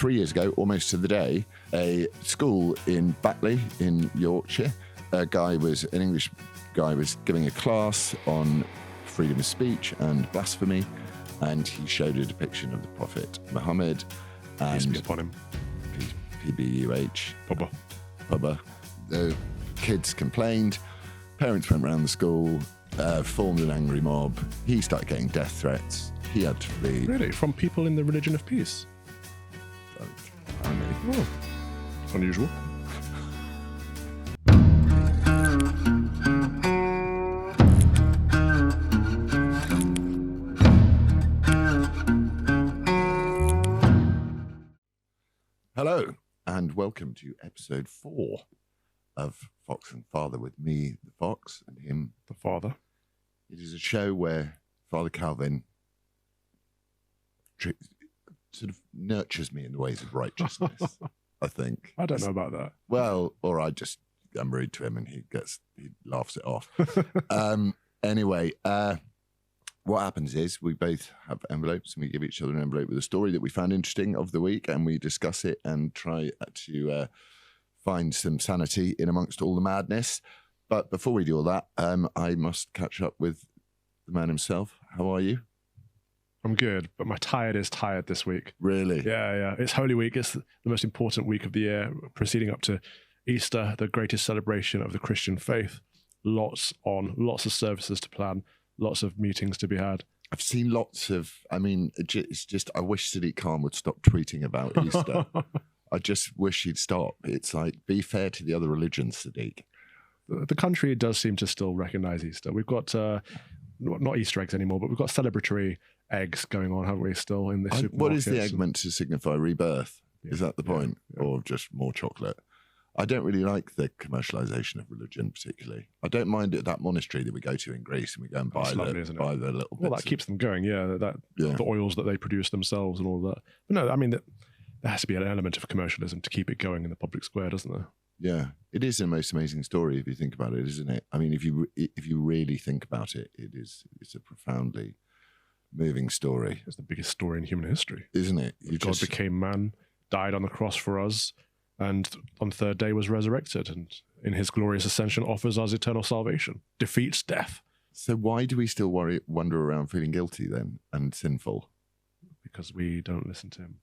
3 years ago, almost to the day, a school in Batley in Yorkshire, an English guy was giving a class on freedom of speech and blasphemy, and he showed a depiction of the Prophet Muhammad. Peace be upon him. PBUH. Pubba. The kids complained. Parents went round the school, formed an angry mob. He started getting death threats. He had to flee. Really? From people in the religion of peace? Apparently. Oh. Unusual. Hello, and welcome to episode 4 of Fox and Father with me, the Fox, and him, The father. It is a show where Father Calvin sort of nurtures me in the ways of righteousness, I think. I don't know about that. Well, or I'm rude to him and he laughs it off. Anyway, what happens is we both have envelopes and we give each other an envelope with a story that we found interesting of the week, and we discuss it and try to find some sanity in amongst all the madness. But before we do all that, I must catch up with the man himself. How are you? I'm good, but my tired is tired this week. Really? Yeah. It's Holy Week. It's the most important week of the year, proceeding up to Easter, the greatest celebration of the Christian faith. Lots of services to plan, lots of meetings to be had. I've seen lots of, it's just, I wish Sadiq Khan would stop tweeting about Easter. I just wish he'd stop. It's like, be fair to the other religions, Sadiq. The country does seem to still recognize Easter. We've got, not Easter eggs anymore, but we've got celebratory eggs going on, haven't we, still in the supermarkets? What is the egg meant to signify? Rebirth? Yeah, is that the point? Yeah. Or just more chocolate? I don't really like the commercialization of religion particularly. I don't mind it, that monastery that we go to in Greece and we go and buy the little bits. Well, that keeps them going, the oils that they produce themselves and all that. But no, there has to be an element of commercialism to keep it going in the public square, doesn't there? Yeah, it is the most amazing story if you think about it, isn't it? I mean, if you really think about it, it's a profoundly moving story. It's the biggest story in human history, isn't it? God became man, died on the cross for us, and on the third day was resurrected, and in his glorious ascension offers us eternal salvation, defeats death. So why do we still wander around feeling guilty then and sinful? Because we don't listen to him.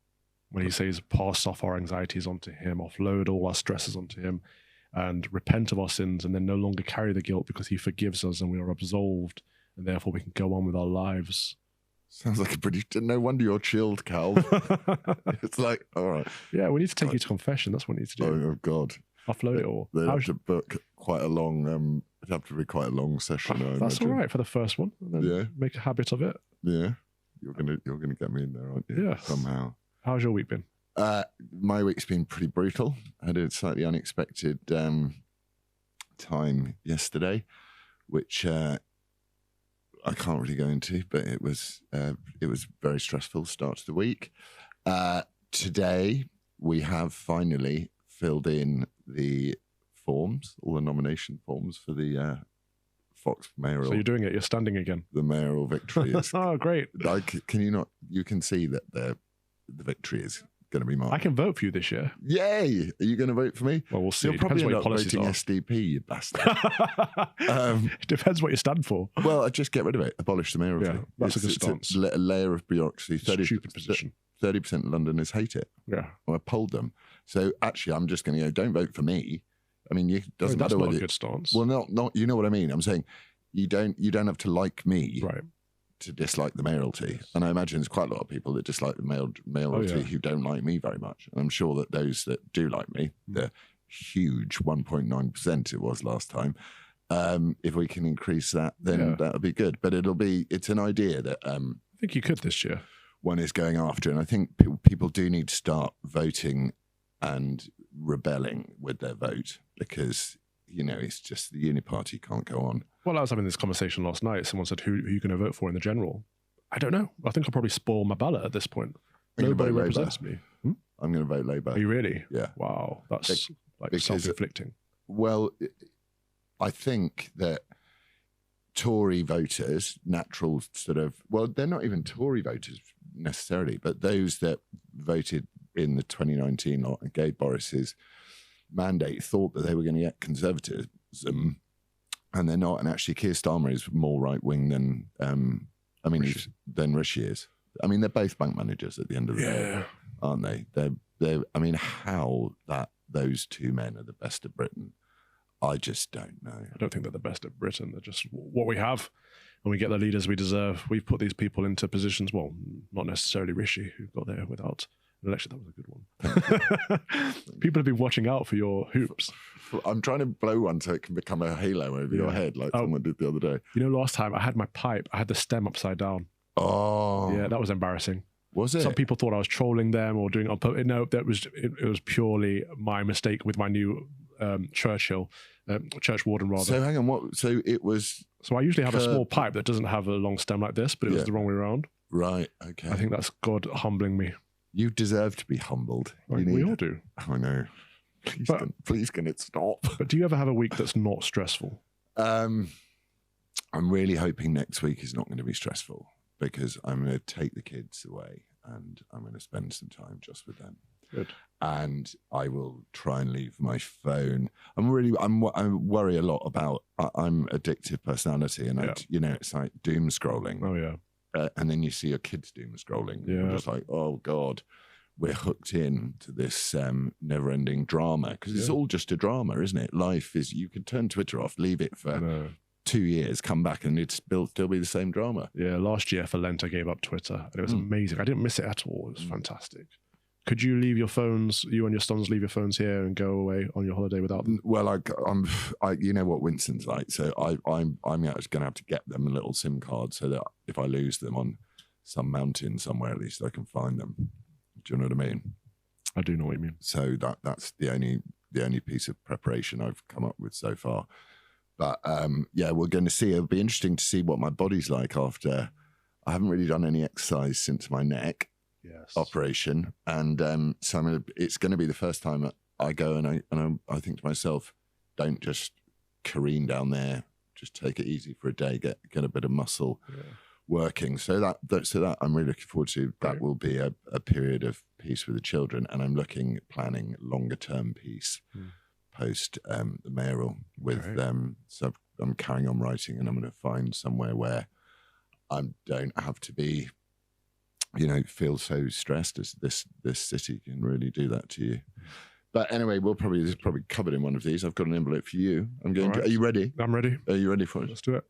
When he says, pass off our anxieties onto him, offload all our stresses onto him, and repent of our sins, and then no longer carry the guilt because he forgives us and we are absolved, and therefore we can go on with our lives. Sounds like no wonder you're chilled, Cal. It's like, all right. Yeah, we need to take you to confession. That's what we need to do. Oh, God. Offload it all. They'd have to book quite a long, it'd have to be quite a long session. That's all right for the first one. And then make a habit of it. Yeah. You're gonna get me in there, aren't you? Yeah. Somehow. How's your week been? My week's been pretty brutal. I had a slightly unexpected time yesterday, which I can't really go into, but it was very stressful start to the week. Today we have finally filled in the forms, all the nomination forms for the Fox mayoral. So you're doing it. You're standing again. The mayoral victory is. Oh, great! Can you not? You can see that the victory is going to be mine. I can vote for you this year. Yay! Are you going to vote for me? Well, we'll see. You'll probably end up voting are. SDP, you bastard. It depends what you stand for. Well, I'd just get rid of it. Abolish the mayoralty. Yeah, that's a good stance. A layer of bureaucracy. Stupid position. 30% of Londoners hate it. Yeah. I polled them. So actually, I'm just going to go, don't vote for me. I mean, it doesn't matter whether... That's not a good stance. Well, not. You know what I mean? I'm saying you don't have to like me. Right. To dislike the mayoralty. Yes. And I imagine there's quite a lot of people that dislike the mayoralty who don't like me very much. And I'm sure that those that do like me, the huge 1.9% it was last time, if we can increase that, then that would be good. But it's an idea that I think you could this year. One is going after. And I think people do need to start voting and rebelling with their vote because, it's just the Uniparty can't go on. Well, I was having this conversation last night. Someone said, who are you going to vote for in the general? I don't know. I think I'll probably spoil my ballot at this point. Nobody represents me. I'm going to vote Labour. Are you really? Yeah. Wow. That's self-inflicting. Well, I think that Tory voters, natural they're not even Tory voters necessarily, but those that voted in the 2019 lot and gave Boris's mandate, thought that they were going to get conservatism, and they're not. And actually, Keir Starmer is more right wing than than Rishi is. I mean, they're both bank managers at the end of the day, aren't they? They're. I mean, how those two men are the best of Britain, I just don't know. I don't think they're the best at Britain. They're just what we have, and we get the leaders we deserve. We've put these people into positions. Well, not necessarily Rishi, who got there without an election. That was a good one. People have been watching out for your hoops. I'm trying to blow one so it can become a halo over your head, like someone did the other day. You know, last time I had my pipe, I had the stem upside down. Oh, yeah, that was embarrassing. Was it? Some people thought I was trolling them or doing it on purpose. No, it was purely my mistake with my new church warden rather. So hang on, what? So it was. So I usually have a small pipe that doesn't have a long stem like this, but it was the wrong way around. Right. Okay. I think that's God humbling me. You deserve to be humbled. We all do. I know. Please can it stop? But do you ever have a week that's not stressful? I'm really hoping next week is not going to be stressful, because I'm going to take the kids away and I'm going to spend some time just with them. Good. And I will try and leave my phone. I worry a lot about. I'm addictive personality, and it's like doom scrolling. Oh yeah. And then you see your kids doom scrolling. Yeah. You're just like, oh God, we're hooked in to this never-ending drama, because it's all just a drama, isn't it? Life is, you can turn Twitter off, leave it for 2 years, come back, and it's still be the same drama. Yeah, last year for Lent I gave up Twitter, and it was amazing. I didn't miss it at all. It was fantastic. Could you leave your phones, you and your sons leave your phones here and go away on your holiday without them? Well, I you know what Winston's like, so I'm actually going to have to get them a little SIM card so that if I lose them on some mountain somewhere, at least I can find them. Do you know what I mean? I do know what you mean. So that's the only piece of preparation I've come up with so far. But we're going to see. It'll be interesting to see what my body's like after. I haven't really done any exercise since my neck operation, and so it's going to be the first time I go and I think to myself, don't just careen down there. Just take it easy for a day. Get a bit of muscle working. So that I'm really looking forward to. That will be a period of peace with the children, and I'm planning longer term peace post the mayoral with them. So I'm carrying on writing, and I'm going to find somewhere where I don't have to be, feel so stressed, as this city can really do that to you. But anyway, this is probably covered in one of these. I've got an envelope for you. Are you ready? I'm ready. Are you ready for it? Let's do it.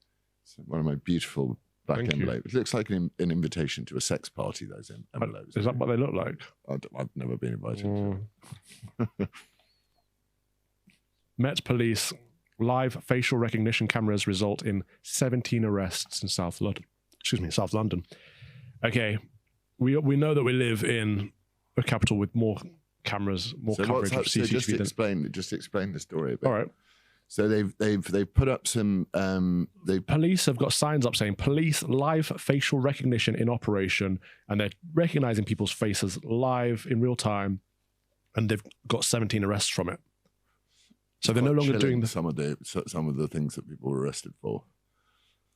It's one of my beautiful black envelopes. It looks like an invitation to a sex party, those envelopes. Is that what they look like? I've never been invited. Met Police live facial recognition cameras result in 17 arrests in South London. Okay, we know that we live in a capital with more cameras, more coverage of CCTV. Just explain the story a bit. All right. So they've put up some. Police have got signs up saying "Police live facial recognition in operation," and they're recognizing people's faces live in real time, and they've got 17 arrests from it. So they're no longer doing some of the things that people were arrested for.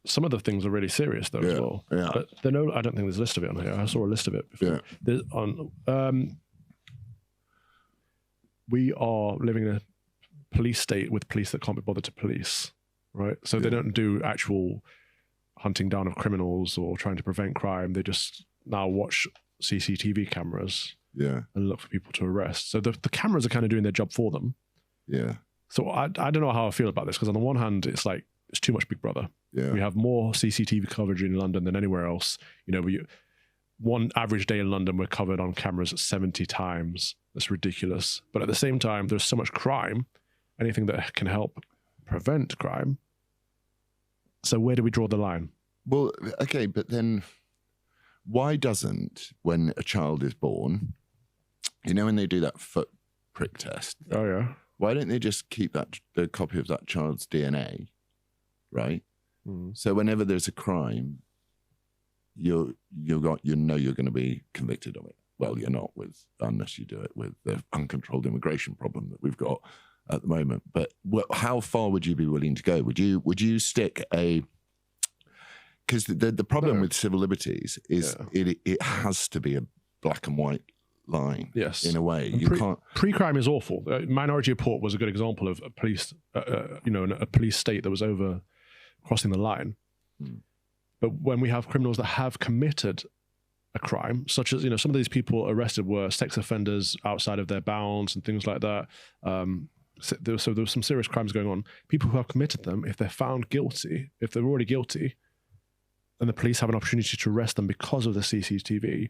Some of the things are really serious though as well. Yeah. But I don't think there's a list of it on here. I saw a list of it before. Yeah. We are living in a police state with police that can't be bothered to police, right? So they don't do actual hunting down of criminals or trying to prevent crime. They just now watch CCTV cameras and look for people to arrest. So the cameras are kind of doing their job for them. Yeah. So I don't know how I feel about this, because on the one hand, it's like, it's too much Big Brother. Yeah. We have more CCTV coverage in London than anywhere else. One average day in London, we're covered on cameras 70 times. That's ridiculous. But at the same time, there's so much crime, anything that can help prevent crime. So where do we draw the line? Well, okay, but then why doesn't, when a child is born, when they do that foot prick test? Oh, yeah. Why don't they just keep the copy of that child's DNA, right? So whenever there's a crime, you're going to be convicted of it. Well, you're not, unless you do it with the uncontrolled immigration problem that we've got at the moment. But how far would you be willing to go? Would you stick because the problem with civil liberties is it has to be a black and white line. Yes. In a way, And you can't. Pre-crime is awful. Minority Report was a good example of a police, a police state that was over crossing the line. But when we have criminals that have committed a crime, such as, some of these people arrested were sex offenders outside of their bounds and things like that. So there was some serious crimes going on. People who have committed them, if they're found guilty, if they're already guilty, and the police have an opportunity to arrest them because of the CCTV.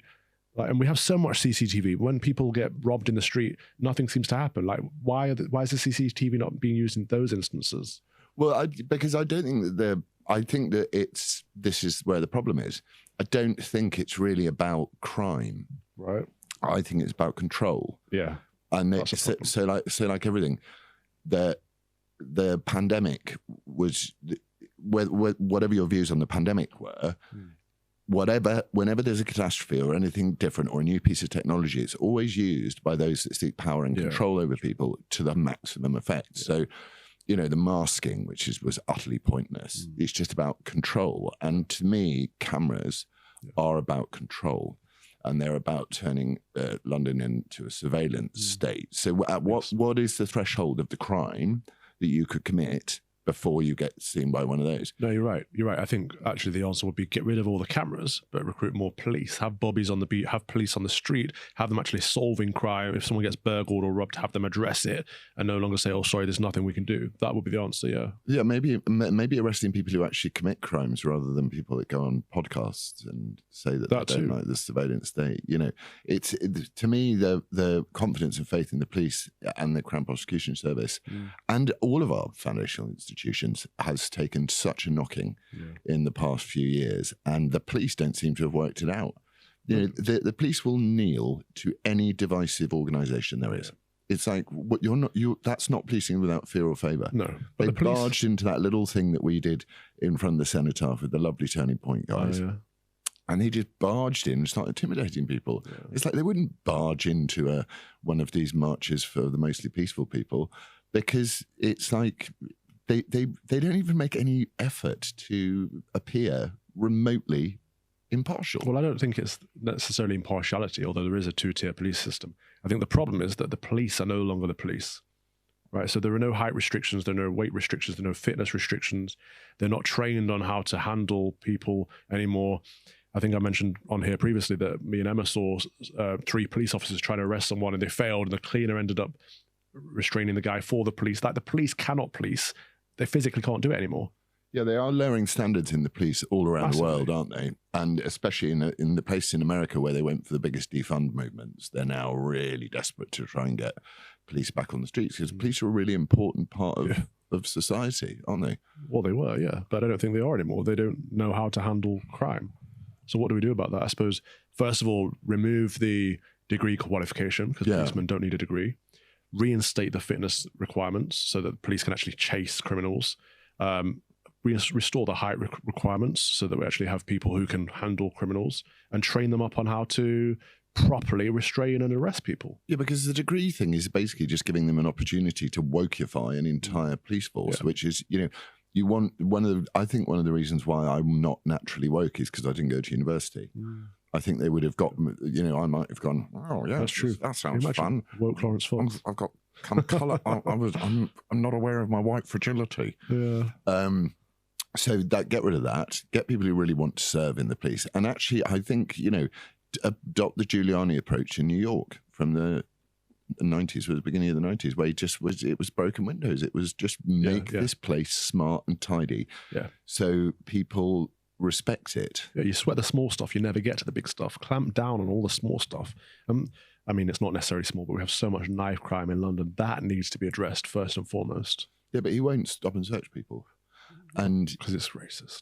And we have so much CCTV. When people get robbed in the street, nothing seems to happen. Like, why is the CCTV not being used in those instances? Well, because I don't think that I think that this is where the problem is. I don't think it's really about crime. Right. I think it's about control. Yeah. And so like everything, the pandemic was, whatever your views on the pandemic were, whenever there's a catastrophe or anything different or a new piece of technology, it's always used by those that seek power and control over people to the maximum effect. Yeah. So, the masking, which was utterly pointless. It's just about control. And to me, cameras are about control. And they're about turning London into a surveillance state. So what is the threshold of the crime that you could commit before you get seen by one of those? No, you're right. You're right. I think actually the answer would be get rid of all the cameras, but recruit more police. Have bobbies on the beat, have police on the street, have them actually solving crime. If someone gets burgled or robbed, have them address it and no longer say, oh, sorry, there's nothing we can do. That would be the answer, yeah. Yeah, maybe arresting people who actually commit crimes rather than people that go on podcasts and say that they don't like the surveillance state. It's to me, the confidence and faith in the police and the Crown Prosecution Service and all of our foundational institutions has taken such a knocking in the past few years, and the police don't seem to have worked it out. The police will kneel to any divisive organisation there is. It's like that's not policing without fear or favour. No, but they barged into that little thing that we did in front of the Cenotaph with the lovely Turning Point guys. And they just barged in and started intimidating people. Yeah. It's like they wouldn't barge into one of these marches for the mostly peaceful people, because it's like they don't even make any effort to appear remotely impartial. Well, I don't think it's necessarily impartiality, although there is a two-tier police system. I think the problem is that the police are no longer the police, right? So there are no height restrictions, there are no weight restrictions, there are no fitness restrictions. They're not trained on how to handle people anymore. I think I mentioned on here previously that me and Emma saw 3 police officers try to arrest someone and they failed, and the cleaner ended up restraining the guy for the police. Like, the police cannot police. They physically can't do it anymore. Yeah, they are lowering standards in the police all around the world, aren't they? And especially in the places in America where they went for the biggest defund movements, they're now really desperate to try and get police back on the streets, because police are a really important part of society, aren't they? Well, they were, yeah, but I don't think they are anymore. They don't know how to handle crime. So what do we do about that? I suppose, first of all, remove the degree qualification, because policemen don't need a degree. Reinstate the fitness requirements so that the police can actually chase criminals. Restore the height requirements so that we actually have people who can handle criminals, and train them up on how to properly restrain and arrest people. Yeah, because the degree thing is basically just giving them an opportunity to wokeify an entire police force, which is, you want I think one of the reasons why I'm not naturally woke is because I didn't go to university. I think they would have got, I might have gone, oh yeah, that's true. That sounds fun. Woke Lawrence Fox. I've got kind of colour. I'm not aware of my white fragility. Yeah. So get rid of that. Get people who really want to serve in the police. And actually, I think, adopt the Giuliani approach in New York from the 90s, or the beginning of the 90s, where it was broken windows. It was just make this place smart and tidy. Yeah. So people respect it. Yeah, you sweat the small stuff, you never get to the big stuff. Clamp down on all the small stuff. I mean, it's not necessarily small, but we have so much knife crime in London. That needs to be addressed first and foremost. Yeah, but he won't stop and search people. And because it's racist.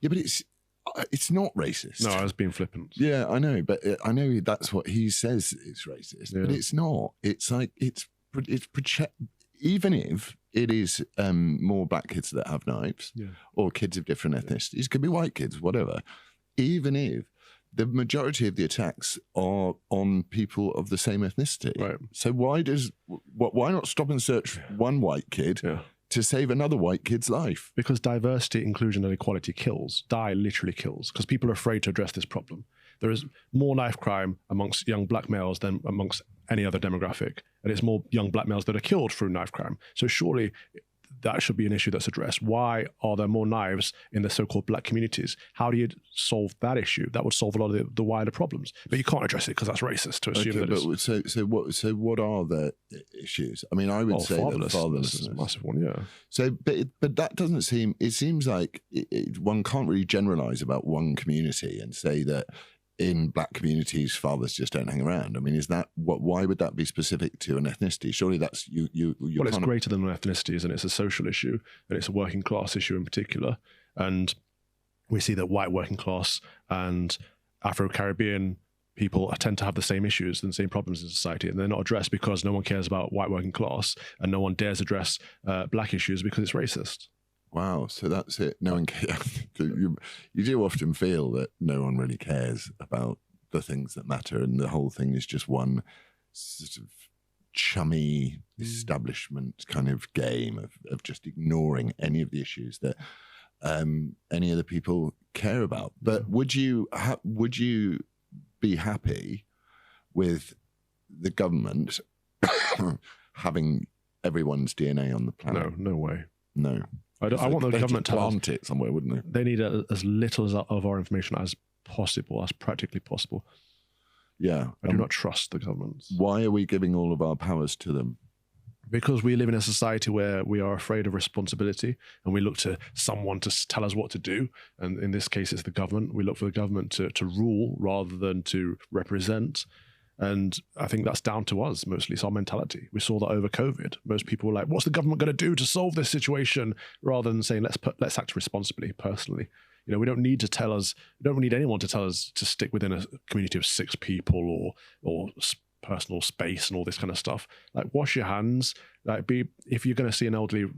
Yeah, but it's not racist. No, I was being flippant. Yeah, I know, but I know that's what he says is racist, but it's not. It's like even if it is more black kids that have knives, or kids of different ethnicities, could be white kids, whatever. Even if the majority of the attacks are on people of the same ethnicity, right? So why not stop and search one white kid? Yeah. To save another white kid's life? Because diversity, inclusion, and equality kills. Die literally kills, because people are afraid to address this problem. There is more knife crime amongst young black males than amongst any other demographic. And it's more young black males that are killed through knife crime. So surely that should be an issue that's addressed. Why are there more knives in the so-called black communities? How do you solve that issue? That would solve a lot of the wider problems. But you can't address it because that's racist to assume that it's... So what are the issues? I mean, I would say that fatherlessness is a massive one, yeah. So, but that doesn't seem... It seems like one can't really generalise about one community and say that in black communities, fathers just don't hang around. I mean, is that what? Why would that be specific to an ethnicity? Surely that's you. Well, it's greater than an ethnicity, and it's a social issue, and it's a working class issue in particular. And we see that white working class and Afro-Caribbean people tend to have the same issues and the same problems in society, and they're not addressed because no one cares about white working class, and no one dares address black issues because it's racist. Wow, so that's it. No one cares. You do often feel that no one really cares about the things that matter, and the whole thing is just one sort of chummy establishment kind of game of just ignoring any of the issues that any other people care about. But would you be happy with the government having everyone's DNA on the planet? No way. No. I want the government to plant it somewhere, wouldn't they? They need as little of our information as possible, as practically possible. Yeah. I do not trust the government. Why are we giving all of our powers to them? Because we live in a society where we are afraid of responsibility, and we look to someone to tell us what to do. And in this case, it's the government. We look for the government to rule rather than to represent. And I think that's down to us mostly. It's our mentality. We saw that over COVID. Most people were like, what's the government going to do to solve this situation? Rather than saying, let's act responsibly, personally. You know, we don't need anyone to tell us to stick within a community of 6 people or personal space and all this kind of stuff. Like, wash your hands. Like, if you're going to see an elderly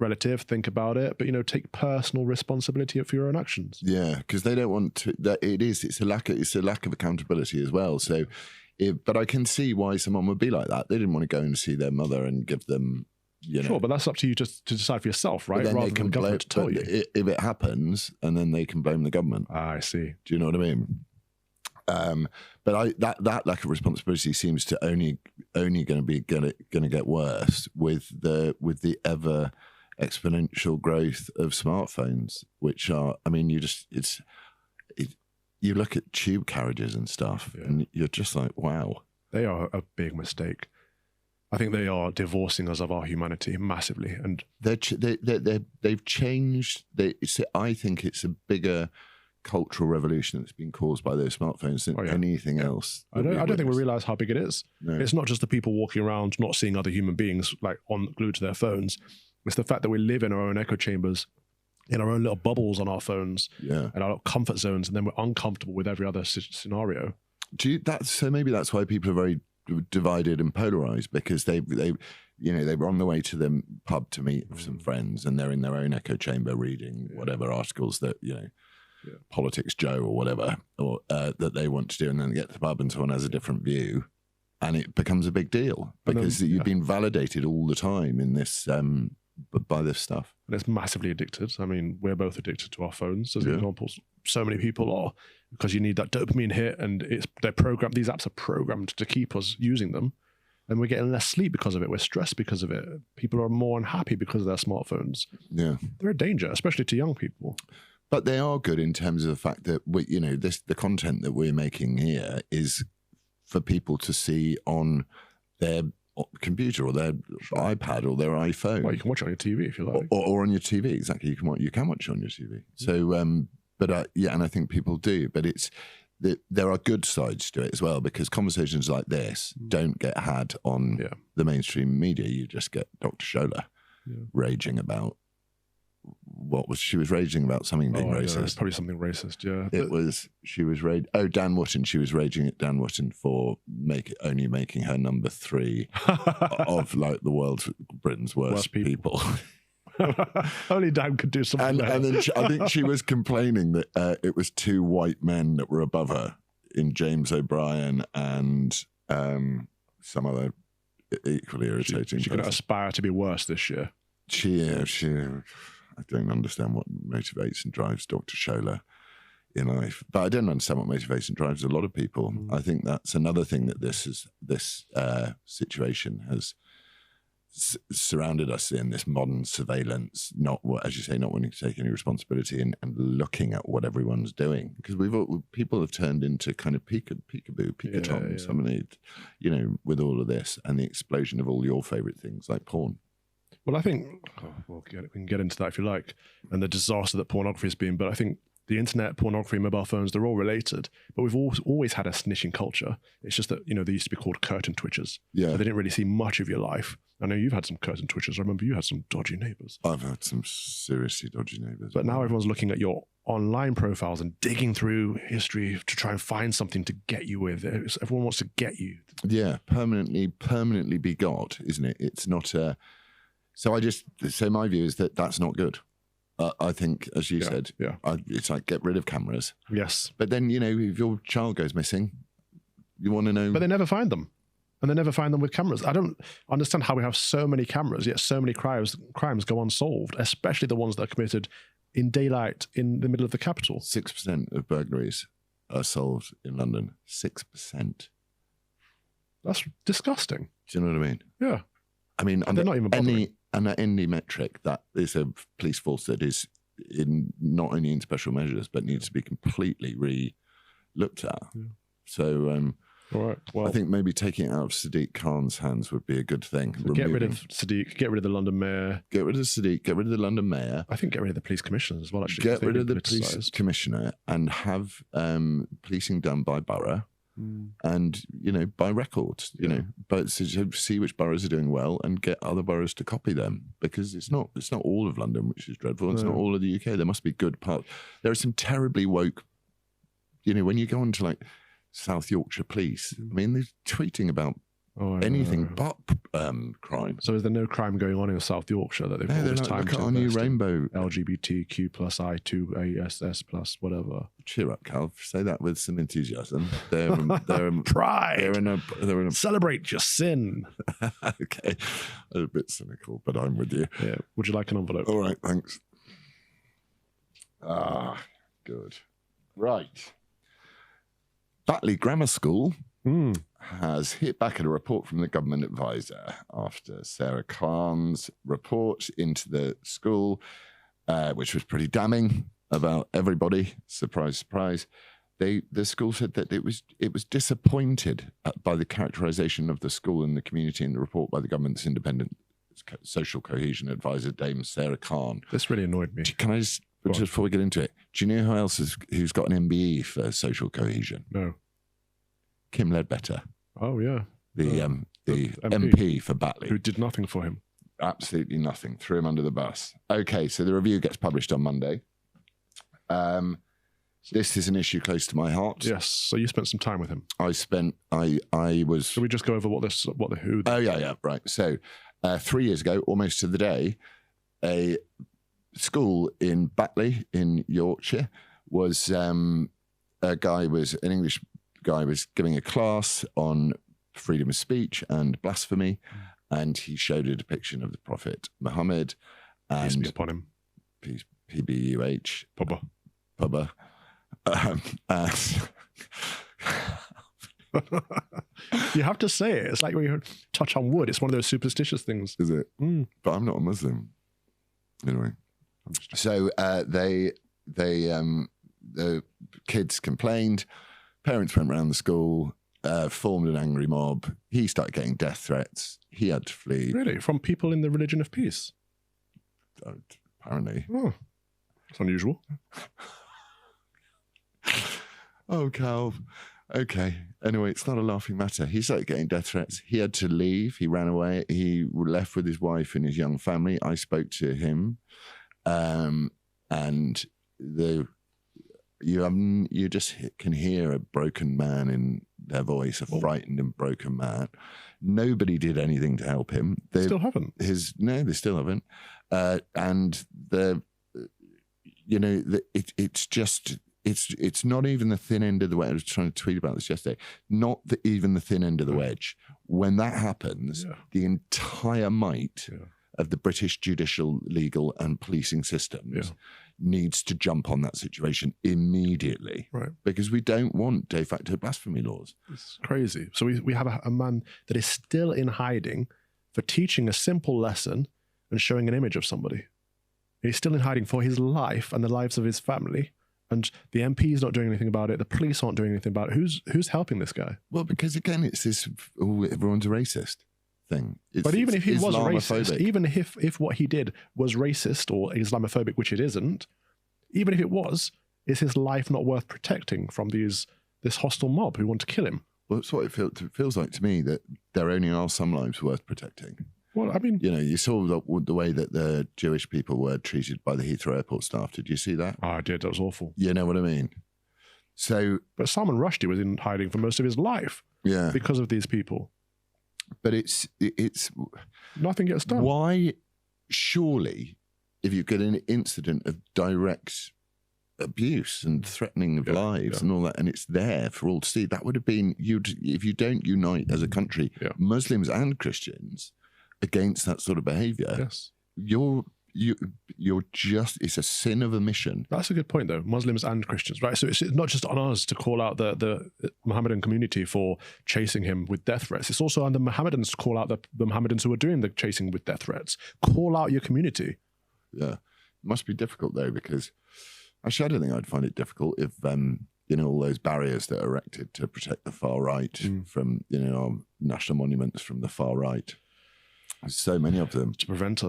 relative, think about it, but take personal responsibility for your own actions. Yeah, because they don't want to. It's a lack of accountability as well. So, but I can see why someone would be like that. They didn't want to go and see their mother and give them. Sure, but that's up to you to decide for yourself, right? Rather than the government to tell you. If it happens, and then they can blame the government. I see. Do you know what I mean? But that lack of responsibility seems to only going to get worse with the ever exponential growth of smartphones, which are, I mean, you look at tube carriages and stuff, and you're just like, wow, they are a big mistake. I think they are divorcing us of our humanity massively, and they've changed. I think it's a bigger cultural revolution that's been caused by those smartphones than anything else. I don't think we realize how big it is. No. It's not just the people walking around not seeing other human beings like glued to their phones. It's the fact that we live in our own echo chambers, in our own little bubbles on our phones, and our comfort zones, and then we're uncomfortable with every other scenario. So maybe that's why people are very divided and polarized, because they were on the way to the pub to meet some friends, and they're in their own echo chamber reading whatever articles that Politics Joe or whatever, or that they want to do, and then they get to the pub and someone has a different view, and it becomes a big deal because you've been validated all the time in this by this stuff. And it's massively addicted. I mean, we're both addicted to our phones as examples. So many people are, because you need that dopamine hit, and they're programmed. These apps are programmed to keep us using them, and we're getting less sleep because of it. We're stressed because of it. People are more unhappy because of their smartphones. Yeah, they're a danger, especially to young people. But they are good in terms of the fact that the content that we're making here is for people to see on their computer or their iPad or their iPhone. Well, you can watch it on your TV if you like, or on your TV. Exactly, you can watch it on your TV. So, and I think people do. But there are good sides to it as well, because conversations like this don't get had on the mainstream media. You just get Dr. Scholler raging about. She was raging about something being racist. It's probably something racist, Dan Wootton. She was raging at Dan Wootton for only making her number 3 of like Britain's worst people. Only Dan could do something. And then I think she was complaining that it was 2 white men that were above her in James O'Brien and some other equally irritating. She's going to aspire to be worse this year. She I don't understand what motivates and drives Dr. Scholler in life. But I don't understand what motivation drives a lot of people. I think that's another thing that this situation has surrounded us in, this modern surveillance, as you say, not wanting to take any responsibility and looking at what everyone's doing. Because people have turned into kind of peekaboo, peekatoms, with all of this and the explosion of all your favorite things like porn. Well, I think we can get into that if you like, and the disaster that pornography has been. But I think the internet, pornography, mobile phones, they're all related. But we've always had a snitching culture. It's just that, they used to be called curtain twitchers. Yeah. They didn't really see much of your life. I know you've had some curtain twitchers. I remember you had some dodgy neighbours. I've had some seriously dodgy neighbours. But now everyone's looking at your online profiles and digging through history to try and find something to get you with. Everyone wants to get you. Yeah, permanently be got, isn't it? It's not a... So my view is that that's not good. I think, as you said, it's like get rid of cameras. Yes. But then, if your child goes missing, you want to know... But they never find them. And they never find them with cameras. I don't understand how we have so many cameras, yet so many crimes go unsolved, especially the ones that are committed in daylight in the middle of the capital. 6% of burglaries are solved in London. 6%. That's disgusting. Do you know what I mean? Yeah. I mean, they're not even bothering. Any metric, that is a police force that is not only in special measures, but needs to be completely re-looked at. Yeah. So... all right. Well, I think maybe taking it out of Sadiq Khan's hands would be a good thing. So get rid of Sadiq, get rid of the London mayor. Get rid of Sadiq, get rid of the London mayor. I think get rid of the police commissioners as well, actually. Get rid of the police commissioner and have policing done by borough and, by records, but see which boroughs are doing well and get other boroughs to copy them, because it's not all of London, which is dreadful. It's not all of the UK. There must be good parts. There are some terribly woke, when you go on to South Yorkshire Police, I mean, they're tweeting about anything but crime. So is there no crime going on in South Yorkshire that they've all this time look at our new rainbow LGBTQ plus I2ASS plus whatever? Cheer up, Cal. Say that with some enthusiasm. They're pride. They're in a celebrate your sin. Okay, a bit cynical, but I'm with you. Yeah. Would you like an envelope? All right, thanks. Good. Right. Batley Grammar School has hit back at a report from the government advisor after Sarah Khan's report into the school, which was pretty damning about everybody. Surprise, surprise. The school said that it was disappointed by the characterisation of the school and the community in the report by the government's independent social cohesion advisor, Dame Sarah Khan. This really annoyed me. Can I just before we get into it, do you know who else who's got an MBE for social cohesion? No. Kim Ledbetter. Oh, yeah. The MP for Batley. Who did nothing for him. Absolutely nothing. Threw him under the bus. Okay, so the review gets published on Monday. This is an issue close to my heart. Yes, so you spent some time with him. I was... Shall we just go over who... Oh, yeah, right. So 3 years ago, almost to the day, a school in Batley in Yorkshire was an English guy was giving a class on freedom of speech and blasphemy, and he showed a depiction of the Prophet Muhammad. And peace be upon him. PBUH. Pubba. You have to say it. It's like when you touch on wood. It's one of those superstitious things. Is it? But I'm not a Muslim. Anyway. So the kids complained. Parents went around the school, formed an angry mob. He started getting death threats. He had to flee. Really? From people in the religion of peace? Apparently. Oh, that's unusual. Oh, Cal. Okay. Anyway, it's not a laughing matter. He started getting death threats. He had to leave. He ran away. He left with his wife and his young family. I spoke to him. And you just can hear a broken man in their voice, a frightened and broken man. Nobody did anything to help him. They still haven't. No, they still haven't. And it's not even the thin end of the wedge. I was trying to tweet about this yesterday. Not even the thin end of the wedge. When that happens, the entire might of the British judicial, legal and policing systems, needs to jump on that situation immediately. Right. Because we don't want de facto blasphemy laws. It's crazy. So we have a man that is still in hiding for teaching a simple lesson and showing an image of somebody. He's still in hiding for his life and the lives of his family. And the MP is not doing anything about it. The police aren't doing anything about it. Who's helping this guy? Well, because again, it's this everyone's a racist thing. But even if he was Islamophobic. racist, even if what he did was racist or Islamophobic, which it isn't, even if it was, is his life not worth protecting from this hostile mob who want to kill him? Well, that's what it feels like to me, that there only are some lives worth protecting. Well, I mean, you know, you saw the way that the Jewish people were treated by the Heathrow Airport staff. Did you see that? Oh, I did. That was awful. You know what I mean? So, but Salman Rushdie was in hiding for most of his life, yeah, because of these people. But it's nothing gets done. Why? Surely, if you get an incident of direct abuse and threatening of lives and all that, and it's there for all to see, that would have been if you don't unite as a country, Muslims and Christians, against that sort of behaviour. Yes, you're just, it's a sin of omission. That's a good point, though. Muslims and Christians, right? So it's not just on us to call out the Mohammedan community for chasing him with death threats. It's also on the Mohammedans to call out the Mohammedans who are doing the chasing with death threats. Call out your community. Yeah, it must be difficult though, because actually I don't think I'd find it difficult if you know, all those barriers that are erected to protect the far right from, you know, our national monuments from the far right. So many of them. To prevent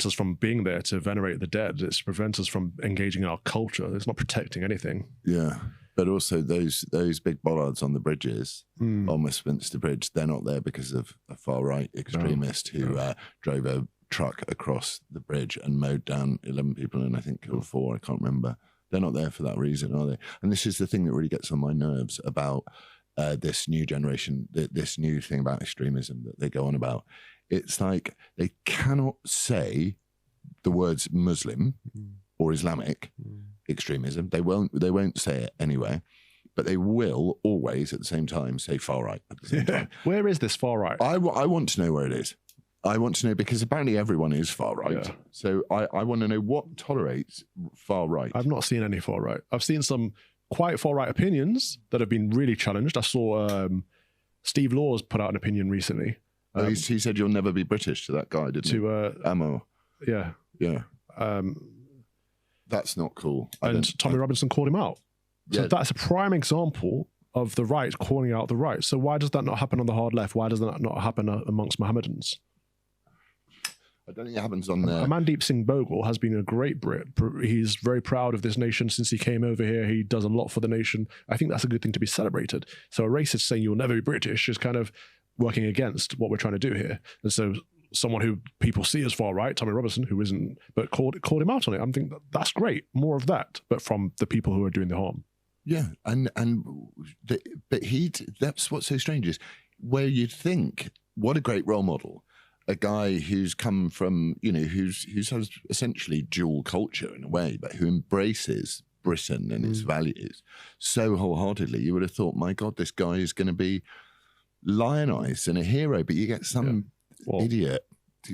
us from being there to venerate the dead. It's to prevent us from engaging in our culture. It's not protecting anything. Yeah. But also those big bollards on the bridges, on Westminster Bridge, they're not there because of a far-right extremist who drove a truck across the bridge and mowed down 11 people and I think killed 4, I can't remember. They're not there for that reason, are they? And this is the thing that really gets on my nerves about this new generation, this new thing about extremism that they go on about. It's like they cannot say the words Muslim or Islamic extremism. They won't say it anyway, but they will always at the same time say far right at the same time. Where is this far right? I want to know where it is. I want to know, because apparently everyone is far right. Yeah. So I want to know what tolerates far right. I've not seen any far right. I've seen some quite far right opinions that have been really challenged. I saw Steve Laws put out an opinion recently. He said you'll never be British to that guy, didn't he? Ammo. Yeah. Yeah. That's not cool. And Tommy Robinson called him out. So that's a prime example of the right calling out the right. So why does that not happen on the hard left? Why does that not happen amongst Mohammedans? I don't think it happens on there. Amandeep Singh Bogle has been a great Brit. He's very proud of this nation since he came over here. He does a lot for the nation. I think that's a good thing to be celebrated. So a racist saying you'll never be British is kind of working against what we're trying to do here. And so someone who people see as far right, Tommy Robinson, who isn't, but called him out on it. I'm thinking that's great. More of that, but from the people who are doing the harm. Yeah, but that's what's so strange is where you'd think, what a great role model. A guy who's come from, you know, who has essentially dual culture in a way, but who embraces Britain and its values so wholeheartedly. You would have thought, my God, this guy is going to be lionized and a hero, but you get some idiot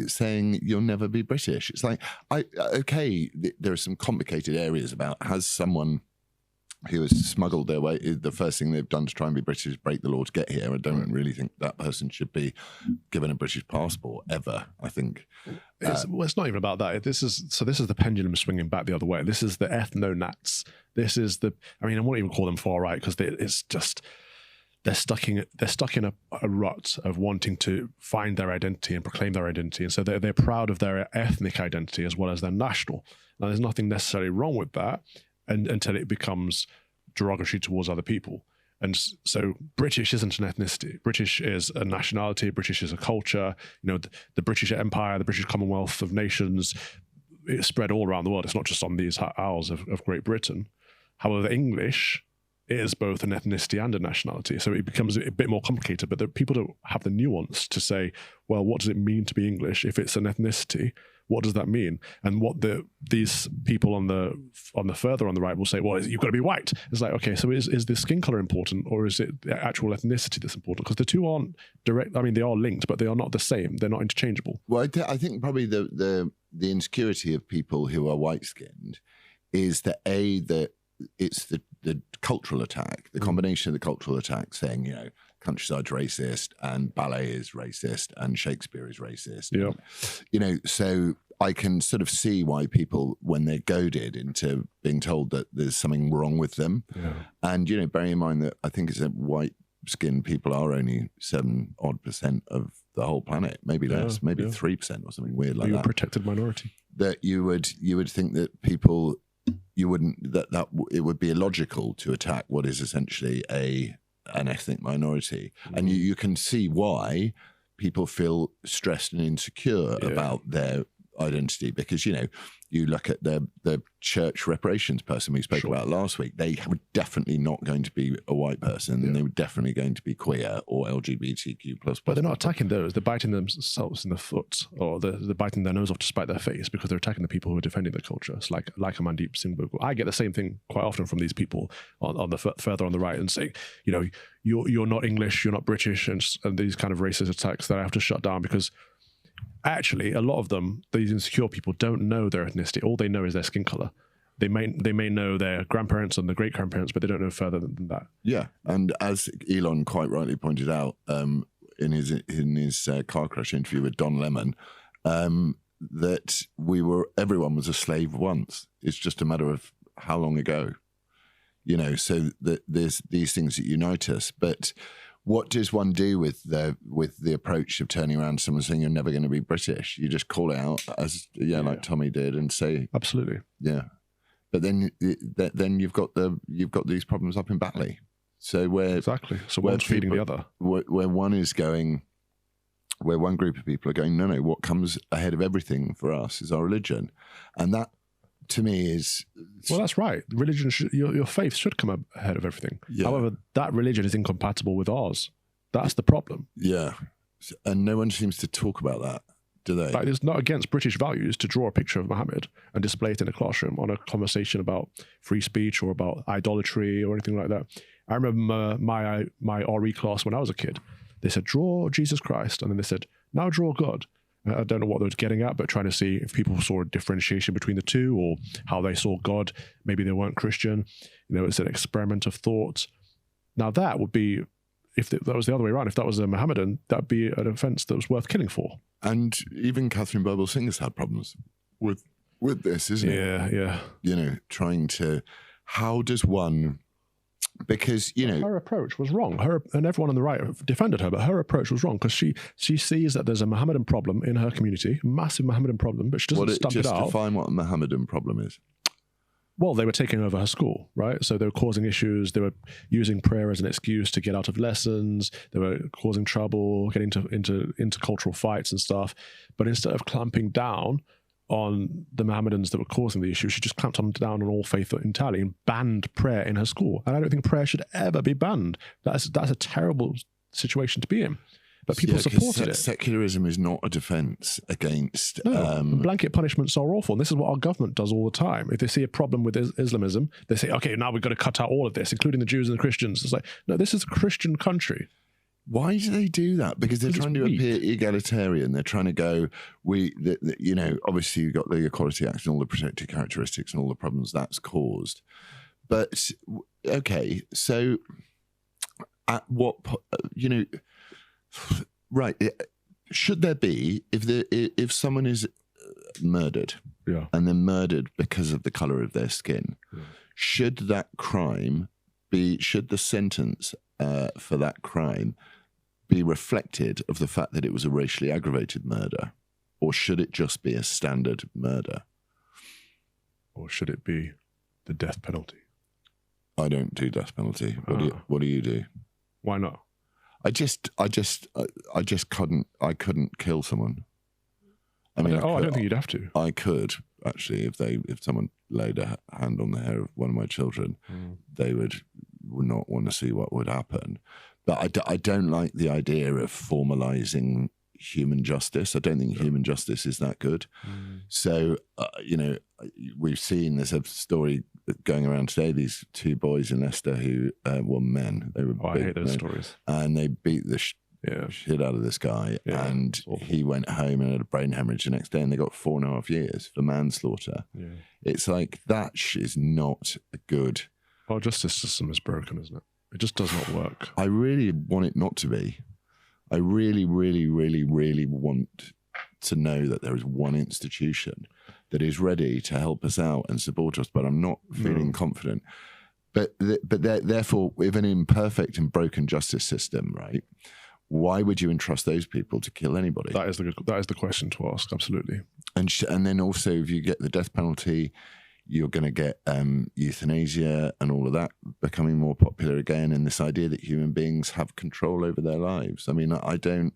saying you'll never be British. It's like, okay, there are some complicated areas about, has someone who has smuggled their way, the first thing they've done to try and be British is break the law to get here. I don't really think that person should be given a British passport ever, I think. It's not even about that. This is the pendulum swinging back the other way. This is the ethno-nats. This is I won't even call them far right, because it's just, they're stuck in a rut of wanting to find their identity and proclaim their identity. And so they're proud of their ethnic identity as well as their national. Now, there's nothing necessarily wrong with that until it becomes derogatory towards other people. And so British isn't an ethnicity. British is a nationality. British is a culture. You know, the British Empire, the British Commonwealth of Nations, it's spread all around the world. It's not just on these isles of Great Britain. However, English is both an ethnicity and a nationality. So it becomes a bit more complicated, but the people don't have the nuance to say, well, what does it mean to be English? If it's an ethnicity, what does that mean? And what these people on the further on the right will say, well, you've got to be white. It's like, okay, so is the skin color important, or is it the actual ethnicity that's important? Because the two aren't direct. I mean, they are linked, but they are not the same. They're not interchangeable. Well, I think probably the insecurity of people who are white skinned is that it's the cultural attack, the combination of the cultural attack saying, you know, countryside's racist and ballet is racist and Shakespeare is racist. Yeah. You know, so I can sort of see why people, when they're goaded into being told that there's something wrong with them. Yeah. And, you know, bearing in mind that I think it's that white skinned people are only 7% of the whole planet, maybe less, maybe 3% or something weird like You're that. a protected minority. That you would think that people, you wouldn't, that it would be illogical to attack what is essentially an ethnic minority. And you can see why people feel stressed and insecure about their identity, because, you know, you look at the church reparations person we spoke about last week, they were definitely not going to be a white person, and they were definitely going to be queer or LGBTQ plus. But they're not attacking those. They're biting themselves in the foot, or they're biting their nose off to spite their face, because they're attacking the people who are defending the culture. It's like Amandeep Singh Bhagwal. I get the same thing quite often from these people on the further on the right, and saying, you know, you're not English, you're not British, and these kind of racist attacks that I have to shut down, because actually, a lot of them, these insecure people, don't know their ethnicity. All they know is their skin color. They may know their grandparents and their great grandparents, but they don't know further than that. Yeah, and as Elon quite rightly pointed out in his car crash interview with Don Lemon, that everyone was a slave once. It's just a matter of how long ago, you know. So that there's these things that unite us, but what does one do with the approach of turning around to someone saying you're never going to be British? You just call it out, as like Tommy did, and say absolutely, yeah. But then you've got these problems up in Batley. So so one's feeding the other. Where one is going, where one group of people are going, no, what comes ahead of everything for us is our religion, and that, to me, is... Well, that's right. Religion, your faith should come ahead of everything. Yeah. However, that religion is incompatible with ours. That's the problem. Yeah. And no one seems to talk about that, do they? Like, it's not against British values to draw a picture of Muhammad and display it in a classroom on a conversation about free speech or about idolatry or anything like that. I remember my RE class when I was a kid. They said, draw Jesus Christ. And then they said, now draw God. I don't know what they were getting at, but trying to see if people saw a differentiation between the two, or how they saw God. Maybe they weren't Christian. You know, it's an experiment of thought. Now that would be, if that was the other way around, if that was a Mohammedan, that'd be an offence that was worth killing for. And even Catherine Bible-Singer's had problems with this, isn't it? Yeah. You know, trying to, how does one... Because, you know, her approach was wrong. Her and everyone on the right defended her, but her approach was wrong, because she sees that there's a Mohammedan problem in her community, massive Mohammedan problem, but she doesn't stump it out. Just define what a Mohammedan problem is. Well, they were taking over her school, right? So they were causing issues. They were using prayer as an excuse to get out of lessons. They were causing trouble, getting into cultural fights and stuff. But instead of clamping down on the Mohammedans that were causing the issue, she just clamped down on all faith entirely and banned prayer in her school. And I don't think prayer should ever be banned. That's a terrible situation to be in. But people supported it. Secularism is not a defence against... No, blanket punishments are awful. And this is what our government does all the time. If they see a problem with Islamism, they say, okay, now we've got to cut out all of this, including the Jews and the Christians. It's like, no, this is a Christian country. Why do they do that? Because they're trying to appear egalitarian. They're trying to go, you know, obviously you've got the Equality Act and all the protected characteristics and all the problems that's caused. But, okay, so at what, you know, right, should there be, if someone is murdered, and they're murdered because of the colour of their skin, should that crime should the sentence for that crime be reflected of the fact that it was a racially aggravated murder, or should it just be a standard murder? Or should it be the death penalty? I don't do death penalty. What do you do? Why not? I just couldn't kill someone. I mean, I don't think you'd have to. I could actually, if someone laid a hand on the hair of one of my children, they would not want to see what would happen. But I don't like the idea of formalizing human justice. I don't think human justice is that good. So, you know, we've seen, there's a story going around today, these two boys in Leicester who were men. They were I hate those stories. And they beat the shit out of this guy, and he went home and had a brain hemorrhage the next day, and they got 4.5 years for manslaughter. Yeah. It's like that is not a good. Our justice system is broken, isn't it? It just does not work. I really want it not to be. I really, really, really, really want to know that there is one institution that is ready to help us out and support us, but I'm not feeling confident. But therefore, with an imperfect and broken justice system, right? Why would you entrust those people to kill anybody? That is the question to ask. Absolutely. And then also, if you get the death penalty, you're going to get euthanasia and all of that becoming more popular again. And this idea that human beings have control over their lives. I mean, I don't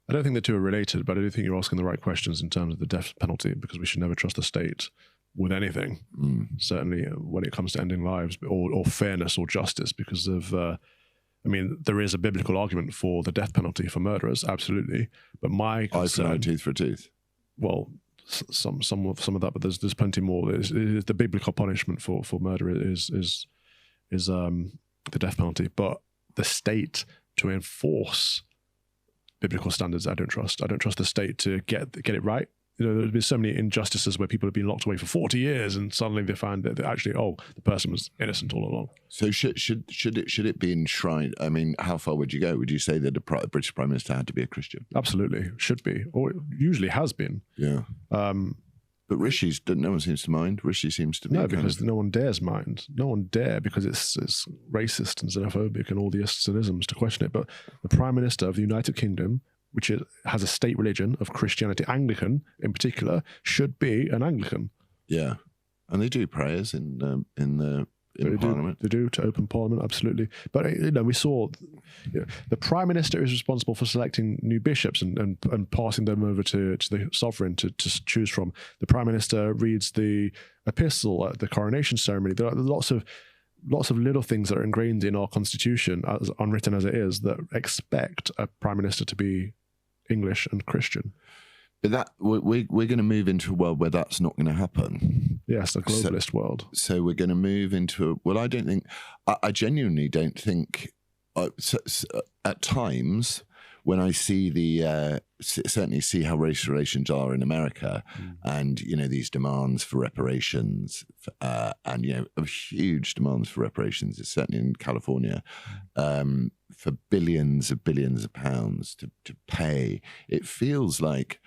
think the two are related, but I do think you're asking the right questions in terms of the death penalty, because we should never trust the state with anything, certainly when it comes to ending lives or fairness or justice, because of, there is a biblical argument for the death penalty for murderers, absolutely. But my concern, eye for an eye, tooth for a tooth. Well, some of that, but there's plenty more. The biblical punishment for murder is the death penalty, but the state to enforce biblical standards, I don't trust. I don't trust the state to get it right. There's been so many injustices where people have been locked away for 40 years, and suddenly they find that actually, the person was innocent all along. So should it be enshrined? I mean, how far would you go? Would you say that the British Prime Minister had to be a Christian? Absolutely, should be, or it usually has been. Yeah. But Rishi's, no one seems to mind. Rishi seems to be. No, because no one dares mind. No one dare, because it's racist and xenophobic and all the isms to question it. But the Prime Minister of the United Kingdom, which has a state religion of Christianity, Anglican in particular, should be an Anglican. Yeah, and they do prayers in Parliament. They do to open Parliament, absolutely. But we saw the Prime Minister is responsible for selecting new bishops and passing them over to the sovereign to choose from. The Prime Minister reads the epistle at the coronation ceremony. There are lots of little things that are ingrained in our constitution, as unwritten as it is, that expect a Prime Minister to be English and Christian. But that we're going to move into a world where that's not going to happen. Yes, a globalist world. So we're going to move into I genuinely don't think. At times, when I see certainly see how race relations are in America, and these demands for reparations, and huge demands for reparations, certainly in California, for billions of pounds to pay, it feels like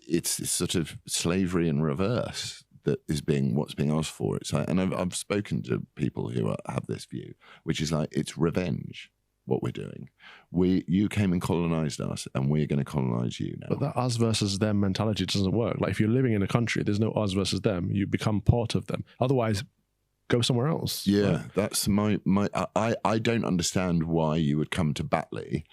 it's this sort of slavery in reverse that is what's being asked for. It's like, and I've spoken to people who have this view, which is like, it's revenge. What we're doing, you came and colonized us, and we're going to colonize you now. But that us versus them mentality doesn't work. Like, if you're living in a country, there's no us versus them. You become part of them. Otherwise, go somewhere else. Yeah, right? That's I don't understand why you would come to Batley,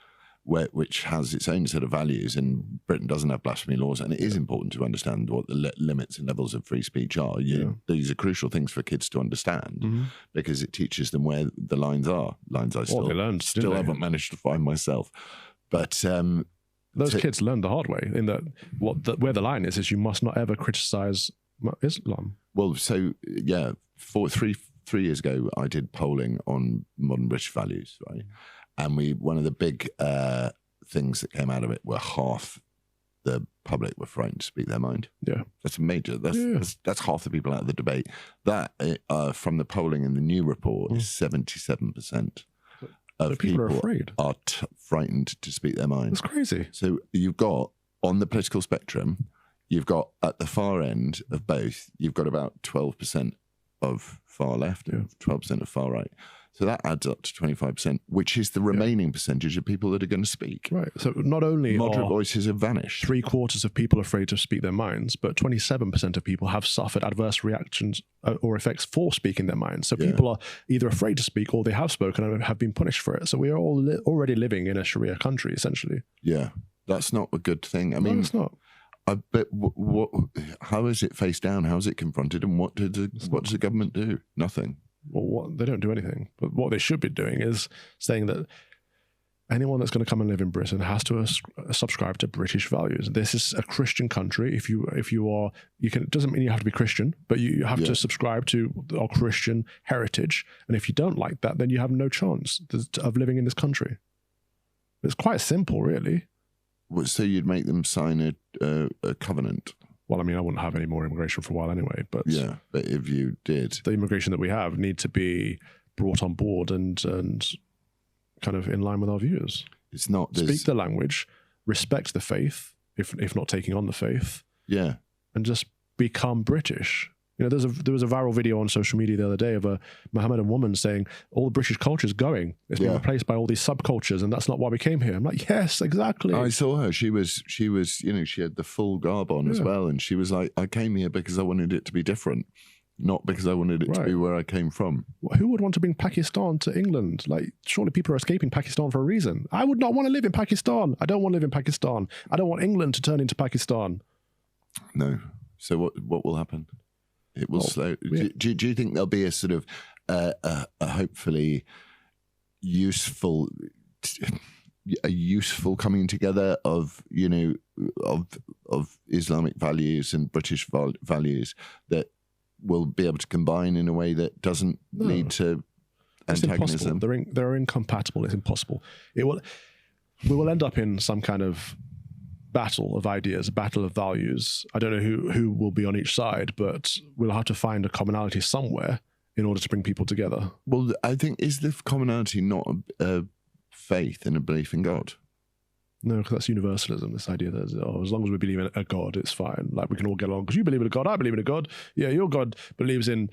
which has its own set of values, and Britain doesn't have blasphemy laws, and it is important to understand what the limits and levels of free speech are. These are crucial things for kids to understand, because it teaches them where the lines are. Lines I still haven't managed to find myself. But those kids learned the hard way, in that where the line is you must not ever criticize Islam. Well, so yeah, 3 years ago, I did polling on modern British values, right? And one of the big things that came out of it were half the public were frightened to speak their mind. Yeah, that's major. That's half the people out of the debate. That from the polling in the new report is 77% of people are afraid, are frightened to speak their mind. That's crazy. So you've got, on the political spectrum, you've got at the far end of both, you've got about 12% of far left and 12% of far right. So that adds up to 25%, which is the remaining percentage of people that are going to speak. Right. So not only moderate voices have vanished, 3/4 of people afraid to speak their minds, but 27% of people have suffered adverse reactions or effects for speaking their minds. So people are either afraid to speak, or they have spoken and have been punished for it. So we are all already living in a Sharia country, essentially. Yeah, that's not a good thing. I mean, no, it's not. But how is it faced down? How is it confronted? And what does the government do? Nothing. Well, they don't do anything. But what they should be doing is saying that anyone that's going to come and live in Britain has to subscribe to British values. This is a Christian country. If you are, it doesn't mean you have to be Christian, but you have to subscribe to our Christian heritage. And if you don't like that, then you have no chance of living in this country. It's quite simple, really. So you'd make them sign a covenant? Well, I mean, I wouldn't have any more immigration for a while anyway, but Yeah, but if you did, the immigration that we have need to be brought on board and kind of in line with our views. it's not. Speak the language, respect the faith, if not taking on the faith, Yeah, and just become British. You know, there was a viral video on social media the other day of a Mohammedan woman saying all the British culture is going. It's been replaced by all these subcultures, and that's not why we came here. I'm like, yes, exactly. I saw her. She was, you know, she had the full garb on as well, and she was like, I came here because I wanted it to be different, not because I wanted it to be where I came from. Who would want to bring Pakistan to England? Like, surely people are escaping Pakistan for a reason. I would not want to live in Pakistan. I don't want to live in Pakistan. I don't want England to turn into Pakistan. No. So what will happen? It will slow. Do you think there'll be a sort of a hopefully useful coming together of, you know, of Islamic values and British values that will be able to combine in a way that doesn't lead to antagonism? They're incompatible. It's impossible. We will end up in some kind of battle of ideas, a battle of values. I don't know who will be on each side, but we'll have to find a commonality somewhere in order to bring people together. Well, I think, is the commonality not a faith and a belief in God? No, because that's universalism, this idea that as long as we believe in a God, it's fine. Like, we can all get along because you believe in a God, I believe in a God. Yeah, your God believes in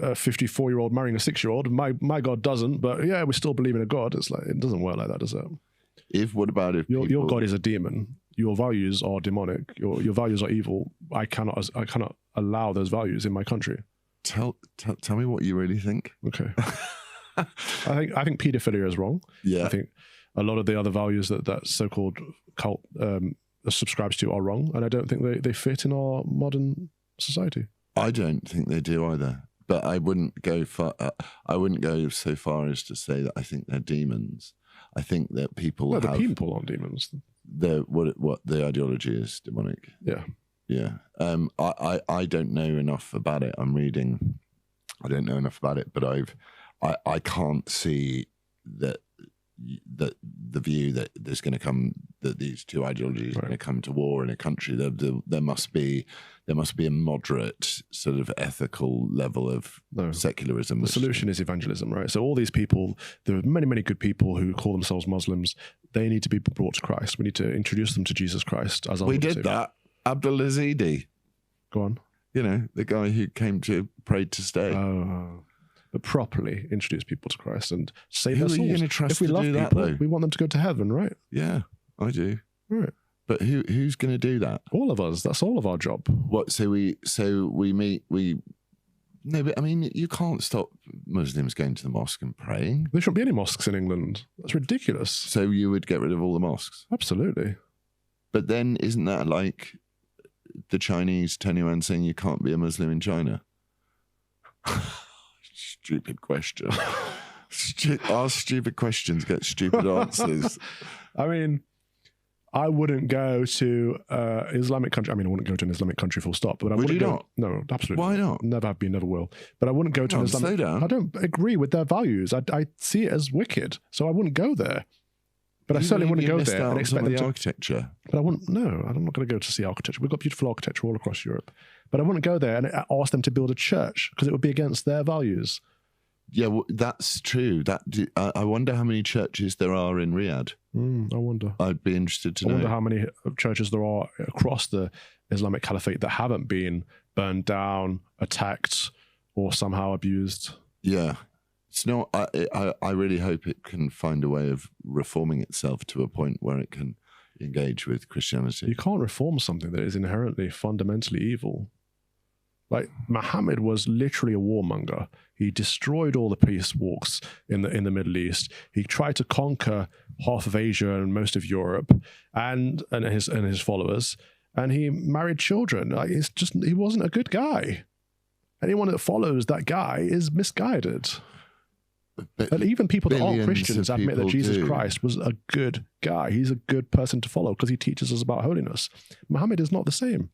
a 54-year-old marrying a 6-year-old. My God doesn't, but yeah, we still believe in a God. It's like, it doesn't work like that, does it? What about if your God is a demon? Your values are demonic. Your values are evil. I cannot allow those values in my country. Tell me what you really think. Okay. I think paedophilia is wrong. Yeah. I think a lot of the other values that so-called cult subscribes to are wrong, and I don't think they fit in our modern society. I don't think they do either. But I wouldn't go far. I wouldn't go so far as to say that I think they're demons. I think that people the people aren't demons. What the ideology is demonic. Yeah. Yeah. I don't know enough about it. I don't know enough about it, but I can't see that the view that there's going to come, that these two ideologies are going to come to war in a country. There must be a moderate sort of ethical level of secularism. The solution is evangelism, right? So all these people, there are many, many good people who call themselves Muslims. They need to be brought to Christ. We need to introduce them to Jesus Christ. We did that. Abdul Yazidi. Go on. You know, the guy who came to pray to stay. But properly introduce people to Christ and save their souls. Who are you going to trust to do that, though? We want them to go to heaven, right? Yeah, I do. Right. But who's going to do that? All of us. That's all of our job. What? So we meet. No, but I mean, you can't stop Muslims going to the mosque and praying. There shouldn't be any mosques in England. That's ridiculous. So you would get rid of all the mosques? Absolutely. But then, isn't that like the Chinese turning around saying you can't be a Muslim in China? Stupid question. Ask stupid questions, get stupid answers. I mean, I wouldn't go to Islamic country. I mean, I wouldn't go to an Islamic country full stop. But I wouldn't go. No, absolutely. Why not? Never have been, never will. But I wouldn't go to an Islamic. Slow down. I don't agree with their values. I see it as wicked, so I wouldn't go there. But I certainly wouldn't go there and expect them to architecture. But I wouldn't. No, I'm not going to go to see architecture. We've got beautiful architecture all across Europe. But I wouldn't go there and ask them to build a church because it would be against their values. Yeah, well, that's true. I wonder how many churches there are in Riyadh. I wonder. I'd be interested to know. I wonder how many churches there are across the Islamic Caliphate that haven't been burned down, attacked, or somehow abused. Yeah. It's not. I really hope it can find a way of reforming itself to a point where it can engage with Christianity. You can't reform something that is inherently fundamentally evil. Like, Muhammad was literally a warmonger. He destroyed all the peace walks in the Middle East. He tried to conquer half of Asia and most of Europe and his followers. And he married children. Like, he wasn't a good guy. Anyone that follows that guy is misguided. But even people that aren't Christians admit that Jesus Christ was a good guy. He's a good person to follow because he teaches us about holiness. Muhammad is not the same.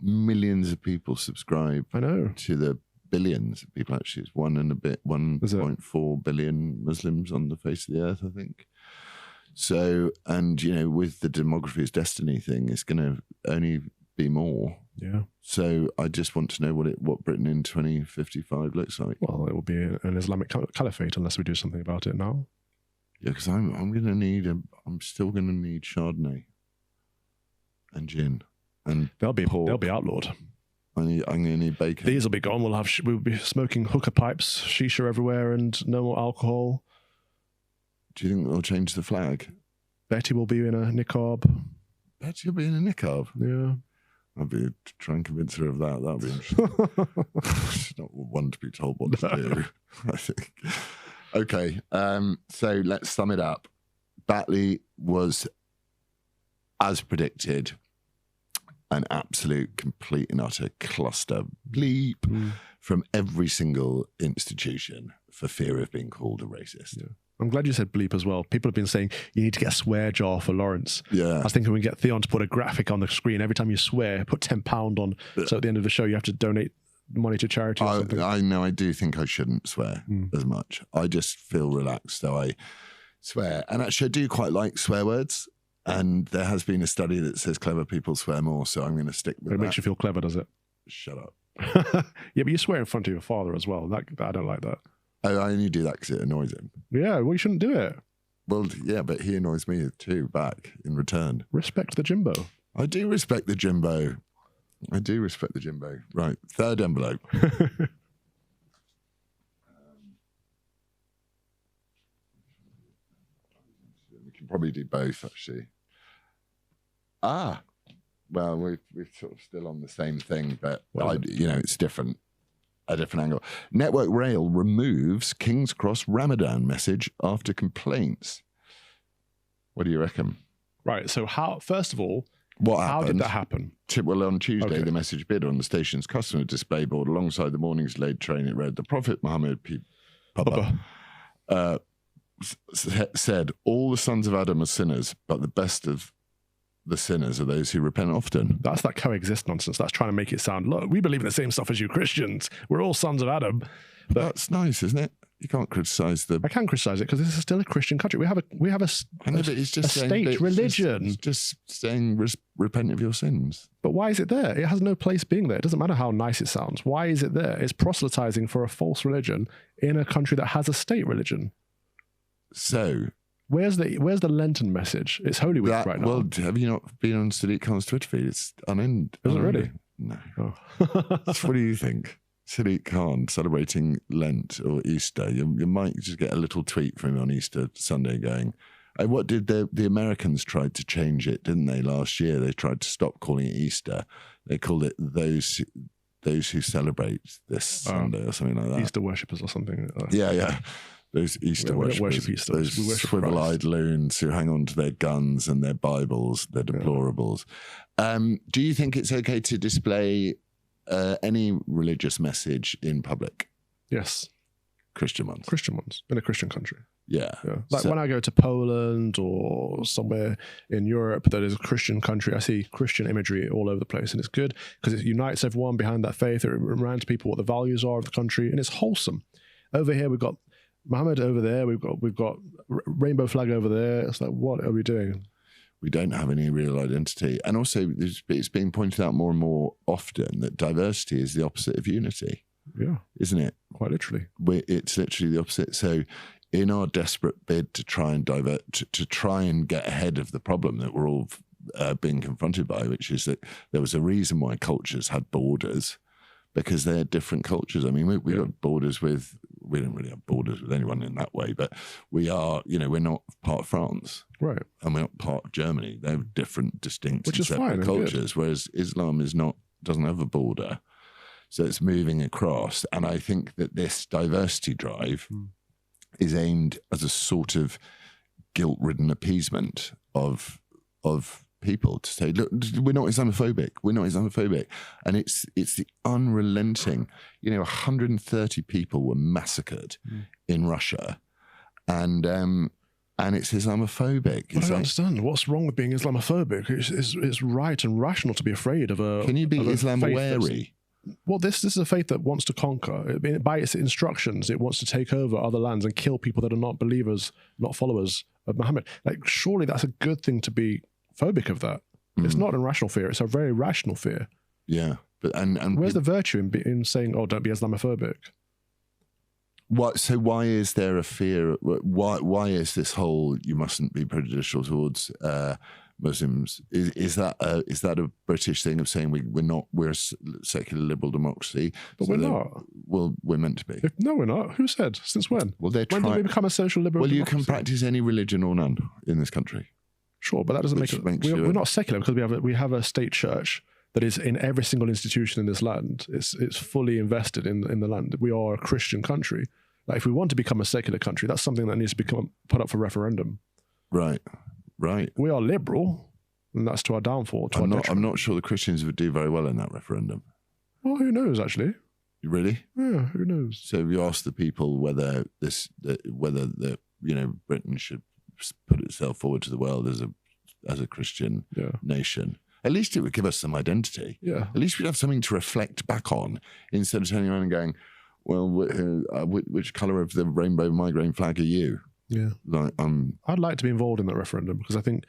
Millions of people subscribe. I know. To the billions of people. Actually, it's 1.4 billion Muslims on the face of the earth, I think. So, and with the demography is destiny thing, it's going to only be more. Yeah. So I just want to know what Britain in 2055 looks like. Well, it will be an Islamic caliphate unless we do something about it now. Yeah, because I'm still going to need Chardonnay and gin, and they'll be outlawed. I'm going to need bacon. These will be gone. We'll be smoking hookah pipes, shisha everywhere, and no more alcohol. Do you think they'll change the flag? Betty will be in a niqab. Betty will be in a niqab? Yeah. I'll be try and convince her of that. That'll be interesting. She's not one to be told what to do, I think. Okay, so let's sum it up. Batley was, as predicted, an absolute, complete and utter cluster bleep from every single institution for fear of being called a racist. Yeah. I'm glad you said bleep as well. People have been saying you need to get a swear jar for Lawrence. Yeah. I was thinking we can get Theon to put a graphic on the screen. Every time you swear, put £10 on. So at the end of the show, you have to donate money to charity or something. I know, I do think I shouldn't swear as much. I just feel relaxed, so I swear. And actually, I do quite like swear words. And there has been a study that says clever people swear more, so I'm going to stick with that. It makes you feel clever, does it? Shut up. Yeah, but you swear in front of your father as well. I don't like that. Oh, I only do that because it annoys him. Yeah, well, you shouldn't do it. Well, yeah, but he annoys me too back in return. Respect the Jimbo. I do respect the Jimbo. Right, third envelope. We can probably do both, actually. Well, we're sort of still on the same thing, but it's different. A different angle. Network Rail removes King's Cross Ramadan message after complaints. What do you reckon? Right. So first of all, how did that happen? Well, on Tuesday, the message appeared on the station's customer display board alongside the morning's delayed train. It read, "The Prophet Muhammad said, all the sons of Adam are sinners, but the best of the sinners are those who repent often." That's that coexist nonsense. That's trying to make it sound, look, we believe in the same stuff as you Christians. We're all sons of Adam. But that's nice, isn't it? You can't criticise I can criticise it because this is still a Christian country. We have a state religion. It's just saying repent of your sins. But why is it there? It has no place being there. It doesn't matter how nice it sounds. Why is it there? It's proselytizing for a false religion in a country that has a state religion. So where's the Lenten message? It's Holy Week right now. Well, have you not been on Sadiq Khan's Twitter feed? It's unending. Is it really? No. Oh. What do you think? Sadiq Khan celebrating Lent or Easter. You might just get a little tweet from him on Easter Sunday going, what did the Americans tried to change it, didn't they, last year? They tried to stop calling it Easter. They called it those who celebrate this Sunday or something like that. Easter worshippers or something. Yeah. Those Easter worshippers. Worship Easter. Those swivel-eyed loons who hang on to their guns and their Bibles, their deplorables. Do you think it's okay to display any religious message in public? Yes. Christian ones in a Christian country. Yeah. Like when I go to Poland or somewhere in Europe that is a Christian country, I see Christian imagery all over the place, and it's good because it unites everyone behind that faith. It reminds people what the values are of the country, and it's wholesome. Over here, we've got Muhammad over there. We've got rainbow flag over there. It's like, what are we doing? We don't have any real identity. And also, it's being pointed out more and more often that diversity is the opposite of unity. Yeah. Isn't it? Quite literally. It's literally the opposite. So in our desperate bid to try and to try and get ahead of the problem that we're all being confronted by, which is that there was a reason why cultures had borders, because they're different cultures. I mean, we got borders with, we don't really have borders with anyone in that way, but we are, we're not part of France. Right. And we're not part of Germany. They're different, distinct, which is separate cultures, whereas Islam doesn't have a border. So it's moving across. And I think that this diversity drive is aimed as a sort of guilt-ridden appeasement of people to say, look, we're not Islamophobic. And it's the unrelenting, 130 people were massacred in Russia, and it's Islamophobic. I don't understand. What's wrong with being Islamophobic? It's right and rational to be afraid of a. Can you be Islamowary? Well, this is a faith that wants to conquer. By its instructions, it wants to take over other lands and kill people that are not believers, not followers of Muhammad. Like, surely that's a good thing to be phobic of that. It's not an irrational fear. It's a very rational fear. Yeah. But and where's the virtue in saying, "Oh, don't be Islamophobic"? What? So why is there a fear? Why is this whole "you mustn't be prejudicial towards Muslims"? Is that a British thing of saying we're a secular liberal democracy? But so we're not. Well, we're meant to be. No, we're not. Who said? Since when? Well, when did we become a social liberal? Well, democracy? you can practice any religion or none in this country. Sure, but that doesn't make it. We're not secular because we have a state church that is in every single institution in this land. It's fully invested in the land. We are a Christian country. Like, if we want to become a secular country, that's something that needs to become put up for referendum. Right. We are liberal, and that's to our downfall. I'm not sure the Christians would do very well in that referendum. Well, who knows? Actually, really? Yeah, who knows? So if you ask the people whether Britain should put itself forward to the world as a Christian nation, at least it would give us some identity. Yeah. At least we'd have something to reflect back on instead of turning around and going, well, which colour of the rainbow migraine flag are you? Yeah. Like, I'd like to be involved in that referendum because I think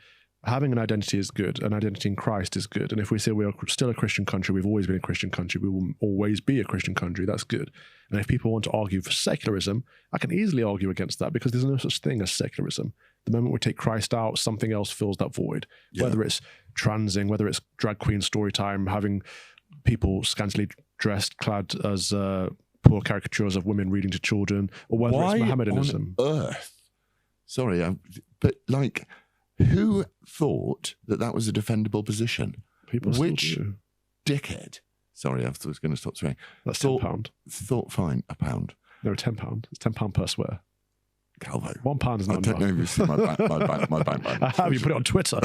having an identity is good. An identity in Christ is good. And if we say we are still a Christian country, we've always been a Christian country, we will always be a Christian country, that's good. And if people want to argue for secularism, I can easily argue against that because there's no such thing as secularism. The moment we take Christ out, something else fills that void. Yeah. Whether it's transing, whether it's drag queen story time, having people scantily dressed, clad as poor caricatures of women reading to children, or whether it's Mohammedanism. On earth? Sorry, but like, who thought that was a defendable position? People Which still do. Dickhead? Sorry, I was going to stop swearing. That's £10. Thought fine, £1. No, £10. It's £10 per swear. Calvo. £1 is not enough. I don't know if you've seen my bank balance. I have. You put it on Twitter.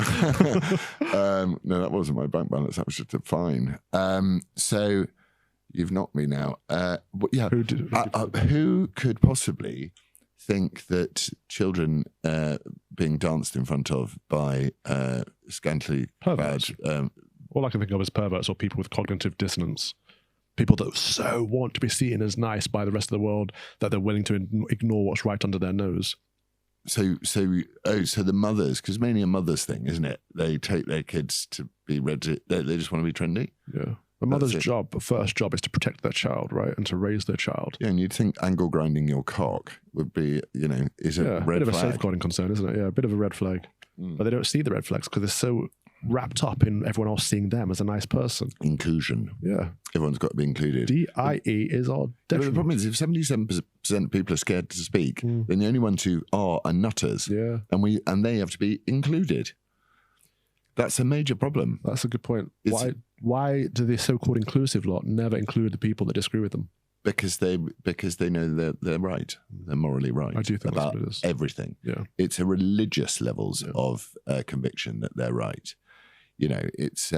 No, that wasn't my bank balance. That was just a fine. So you've knocked me now. Yeah. Who could possibly think that children being danced in front of by scantily clad... All I can think of is perverts or people with cognitive dissonance. People that so want to be seen as nice by the rest of the world that they're willing to ignore what's right under their nose. So the mothers, because mainly a mother's thing, isn't it? They take their kids to be ready. They just want to be trendy. Yeah. A mother's first job is to protect their child, right? And to raise their child. Yeah, and you'd think angle grinding your cock would be, is a red flag. A bit of a safeguarding concern, isn't it? Yeah, a bit of a red flag. But they don't see the red flags because they're so wrapped up in everyone else seeing them as a nice person. Inclusion. Yeah. Everyone's got to be included. DIE is our detriment. But the problem is, if 77% of people are scared to speak, then the only ones who are nutters. Yeah. And they have to be included. That's a major problem. That's a good point. Why do the so-called inclusive lot never include the people that disagree with them? Because they know they're right. They're morally right. I do think about that's what it is. Everything. Yeah. It's a religious levels of conviction that they're right. It's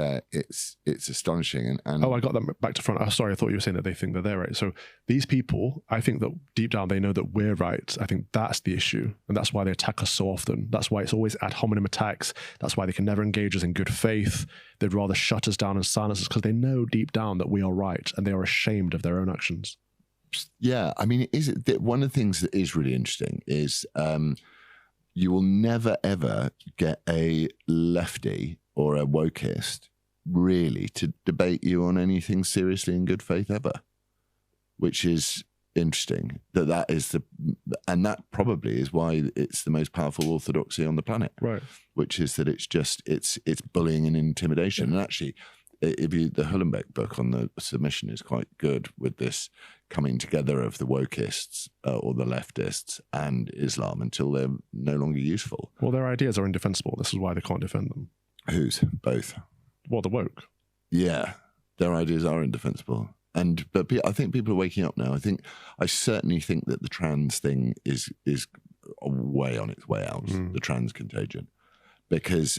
astonishing. And I got that back to front. Oh, sorry, I thought you were saying that they think that they're right. So these people, I think that deep down they know that we're right. I think that's the issue, and that's why they attack us so often. That's why it's always ad hominem attacks. That's why they can never engage us in good faith. They'd rather shut us down and silence us because they know deep down that we are right, and they are ashamed of their own actions. Yeah, I mean, one of the things that is really interesting is you will never ever get a lefty or a wokeist really to debate you on anything seriously in good faith ever, which is interesting. And that probably is why it's the most powerful orthodoxy on the planet, right? Which is that it's bullying and intimidation. And actually, the Hullenbeck book on the submission is quite good with this coming together of the wokeists or the leftists and Islam until they're no longer useful. Well, their ideas are indefensible. This is why they can't defend them. Whose? Both. Well, the woke. Yeah, their ideas are indefensible. But I think people are waking up now. I certainly think that the trans thing is way on its way out, the trans contagion, because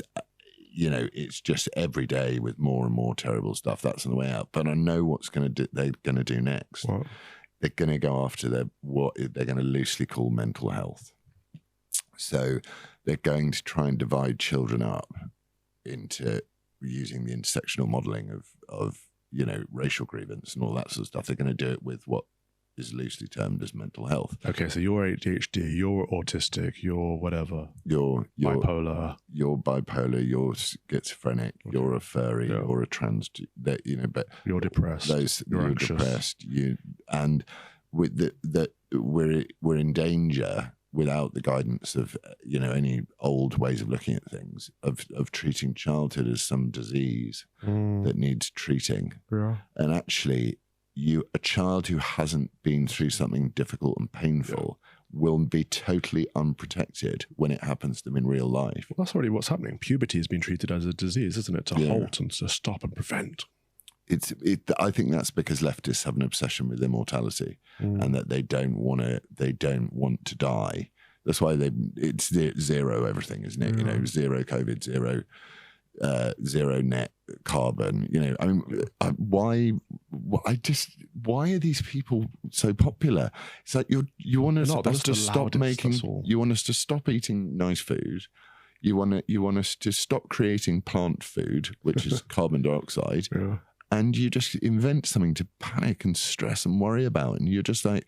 it's just every day with more and more terrible stuff. That's on the way out. But I know what's they're going to do next. What? They're going to go after what they're going to loosely call mental health. So they're going to try and divide children up into using the intersectional modelling of racial grievance and all that sort of stuff. They're going to do it with what is loosely termed as mental health. Okay, so you're ADHD, you're autistic, you're whatever, You're bipolar. You're bipolar. You're schizophrenic. Okay. You're a furry. Yeah. You're a trans. But You're depressed. You're anxious. depressed. And with that we're in danger without the guidance of any old ways of looking at things of treating childhood as some disease that needs treating. Yeah. And actually, a child who hasn't been through something difficult and painful will be totally unprotected when it happens to them in real life. Well, that's already what's happening. Puberty has been treated as a disease, isn't it? To halt and to stop and prevent. I think that's because leftists have an obsession with immortality and that they don't want to die. That's why it's zero everything, isn't it? Yeah. Zero COVID, zero net carbon. Why are these people so popular? It's like you want us to stop you want us to stop eating nice food. You want us to stop creating plant food, which is carbon dioxide. Yeah. And you just invent something to panic and stress and worry about. And you're just like,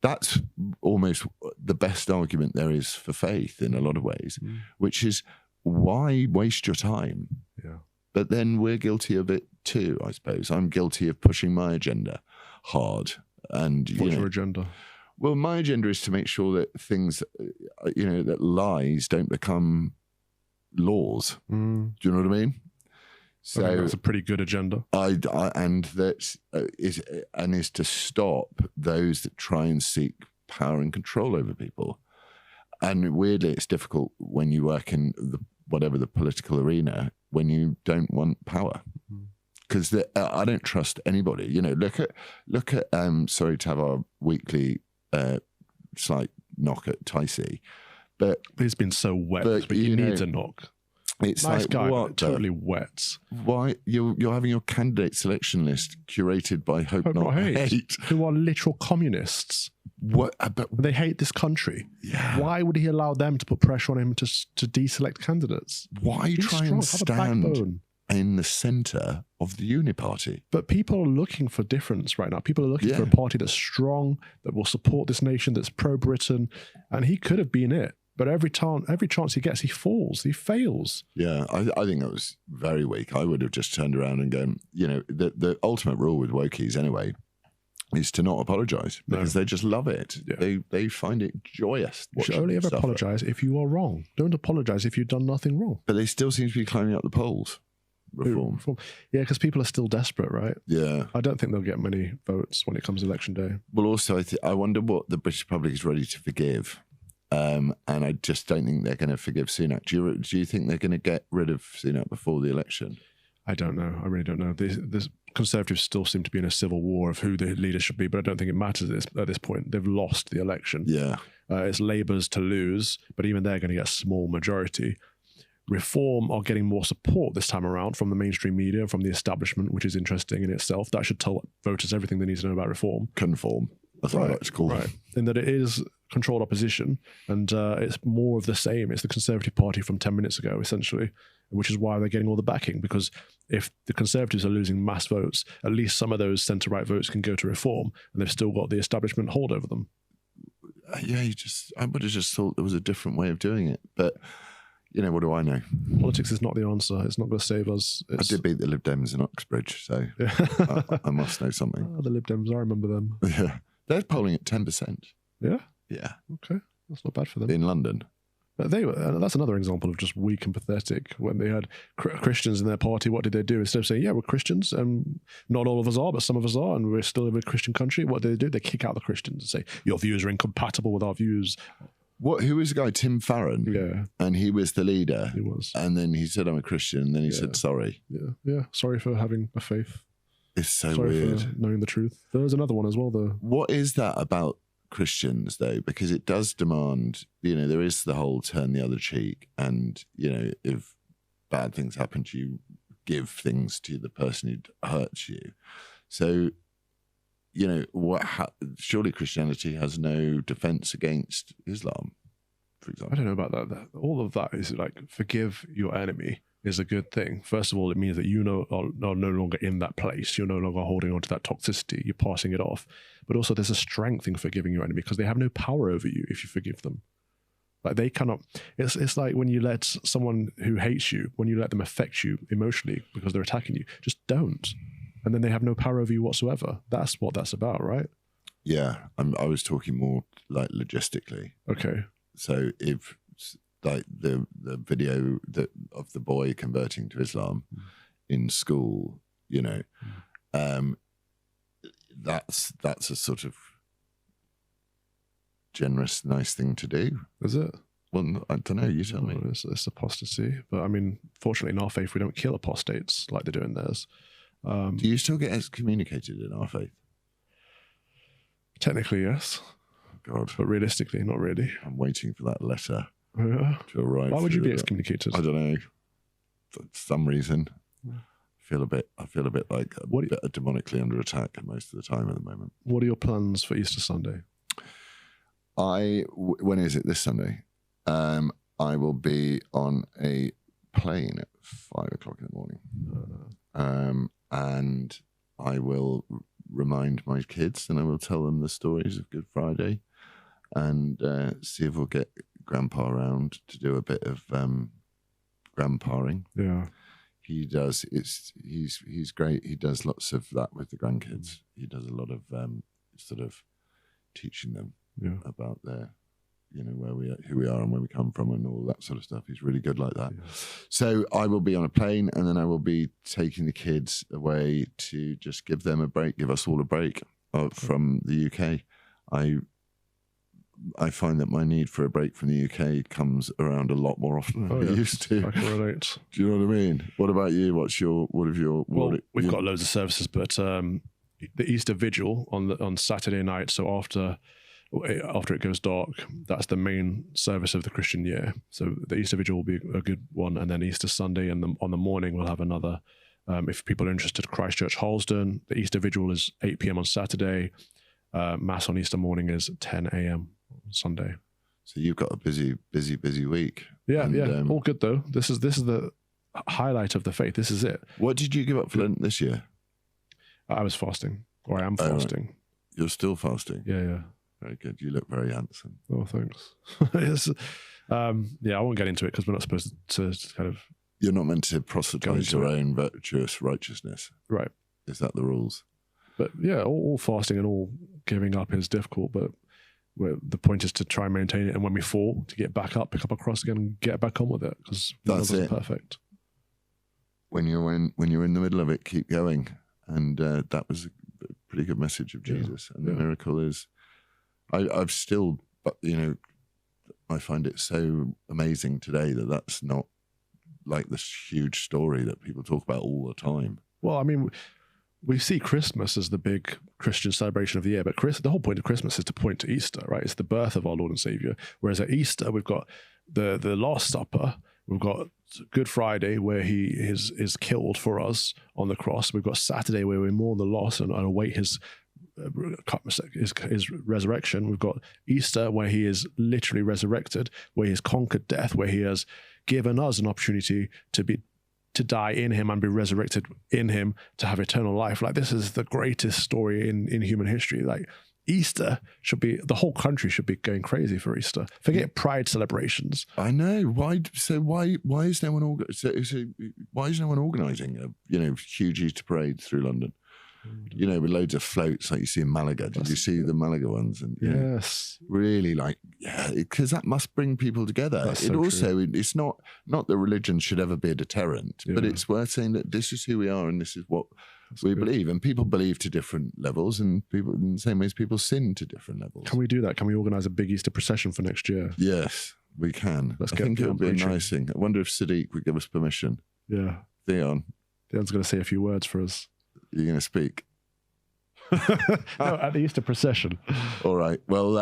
that's almost the best argument there is for faith in a lot of ways, which is, why waste your time? Yeah. But then we're guilty of it too, I suppose. I'm guilty of pushing my agenda hard. And what's your agenda? Well, my agenda is to make sure that things, that lies don't become laws. Do you know what I mean? So I think that's a pretty good agenda. Is to stop those that try and seek power and control over people. And weirdly, it's difficult when you work in the political arena when you don't want power, because I don't trust anybody. Look at sorry to have our weekly slight knock at Ticey, but he's been so wet, but he needs a knock. It's nice like, guy, what? Totally wet. Why you're having your candidate selection list curated by Hope Not Hate, who are literal communists. What? But they hate this country. Yeah. Why would he allow them to put pressure on him to deselect candidates? Why try and stand in the centre of the Uniparty? But people are looking for difference right now. People are looking for a party that's strong, that will support this nation, that's pro-Britain, and he could have been it. But every chance he gets, he falls, he fails. Yeah, I think that was very weak. I would have just turned around and gone, the ultimate rule with wokies anyway is to not apologise, because they just love it. Yeah. They find it joyous. You should only ever apologise if you are wrong. Don't apologise if you've done nothing wrong. But they still seem to be climbing up the polls. Reform. Yeah, because people are still desperate, right? Yeah. I don't think they'll get many votes when it comes to election day. Well, also, I wonder what the British public is ready to forgive. And I just don't think they're going to forgive Sunak. Do you think they're going to get rid of Sunak before the election? I don't know. I really don't know. The Conservatives still seem to be in a civil war of who the leader should be, but I don't think it matters at this point. They've lost the election. Yeah. It's Labour's to lose, but even they're going to get a small majority. Reform are getting more support this time around from the mainstream media, from the establishment, which is interesting in itself. That should tell voters everything they need to know about reform. Conform. That's what I like to call it. In that it is controlled opposition, and it's more of the same. It's the Conservative Party from 10 minutes ago, essentially, which is why they're getting all the backing, because if the Conservatives are losing mass votes, at least some of those centre-right votes can go to Reform, and they've still got the establishment hold over them. Yeah, I would have just thought there was a different way of doing it, but what do I know? Politics is not the answer. It's not going to save us. I did beat the Lib Dems in Uxbridge, so I must know something. Oh, the Lib Dems, I remember them. Yeah. They're polling at 10%. Yeah? Yeah. Okay. That's not bad for them. In London. But that's another example of just weak and pathetic. When they had Christians in their party, what did they do? Instead of saying, yeah, we're Christians, and not all of us are, but some of us are, and we're still in a Christian country, what do? They kick out the Christians and say, your views are incompatible with our views. Who was the guy? Tim Farron? Yeah. And he was the leader? He was. And then he said, I'm a Christian, and then he said, sorry. Yeah. Yeah. Sorry for having a faith. It's so Sorry weird. for knowing the truth. There was another one as well, though. What is that about Christians, though? Because it does demand, there is the whole turn the other cheek, and, if bad things happen to you, give things to the person who hurts you. So, surely Christianity has no defense against Islam, for example. I don't know about that. All of that is like, forgive your enemy. is a good thing. First of all, it means that you are no longer in that place. You're no longer holding on to that toxicity. You're passing it off. But also there's a strength in forgiving your enemy because they have no power over you if you forgive them. Like they cannot, it's like when you let someone who hates you, when you let them affect you emotionally because they're attacking you, just don't. And then they have no power over you whatsoever. That's what that's about, right? Yeah. I was talking more like logistically. Okay. So if like the video of the boy converting to Islam in school, you know, that's a sort of generous, nice thing to do. Is it? Well, I don't know. You tell me. It's apostasy. But I mean, fortunately, in our faith, we don't kill apostates like they do in theirs. Do you still get excommunicated in our faith? Technically, yes. God. But realistically, not really. I'm waiting for that letter Yeah. to arrive. Why would you be excommunicated? I don't know. For some reason. I feel a bit like a bit demonically under attack most of the time at the moment. What are your plans for Easter Sunday? When is it? This Sunday? I will be on a plane at 5 o'clock in the morning. And I will remind my kids and I will tell them the stories of Good Friday and see if we'll get Grandpa around to do a bit of grandparing. Yeah. He does. He's great. He does lots of that with the grandkids. He does a lot of sort of teaching them about their, you know, who we are and where we come from and all that sort of stuff. He's really good like that. Yeah. So I will be on a plane and then I will be taking the kids away to just give them a break, give us all a break from the UK. I find that my need for a break from the UK comes around a lot more often than it used to. I can relate. Do you know what I mean? What about you? We've got loads of services, but the Easter Vigil on Saturday night, so after it goes dark, that's the main service of the Christian year. So the Easter Vigil will be a good one, and then Easter Sunday and on the morning we'll have another. If people are interested, Christchurch Harlesden, the Easter Vigil is 8 p.m. on Saturday. Mass on Easter morning is 10 a.m. on Sunday. So you've got a busy week. Yeah, and, all good though. This is the highlight of the faith. This is it. What did you give up for Lent this year? I was fasting, or I am fasting. Right. You're still fasting? Yeah. Very good. You look very handsome. Oh, thanks. Yes. I won't get into it because we're not supposed to kind of... You're not meant to proselytize your own virtuous righteousness. Right. Is that the rules? But yeah, all fasting and all giving up is difficult, but the point is to try and maintain it. And when we fall, to get back up, pick up a cross again and get back on with it because that's it. Perfect. When you're in the middle of it, keep going. And that was a pretty good message of Jesus. And the miracle is... I've still, but you know, I find it so amazing today that that's not like this huge story that people talk about all the time. Well, I mean, we see Christmas as the big Christian celebration of the year, but the whole point of Christmas is to point to Easter, right? It's the birth of our Lord and Savior. Whereas at Easter, we've got the Last Supper, we've got Good Friday where he is killed for us on the cross. We've got Saturday where we mourn the loss and await his resurrection. We've got Easter where he is literally resurrected, where he has conquered death, where he has given us an opportunity to die in him and be resurrected in him to have eternal life. Like, this is the greatest story in human history. Like, Easter should be, the whole country should be going crazy for Easter. Forget pride celebrations. I know. Why is no one organising a huge Easter parade through London? You know, with loads of floats like you see in Malaga. Did you see the Malaga ones? And yes, really, because that must bring people together. It's not that religion should ever be a deterrent, but it's worth saying that this is who we are and this is what we believe. And people believe to different levels, and people, in the same way as people sin to different levels. Can we do that? Can we organise a big Easter procession for next year? Yes, we can. I think it would be a nice thing. I wonder if Sadiq would give us permission. Yeah, Theon's going to say a few words for us. You're going to speak? No, at the Easter procession. All right. Well,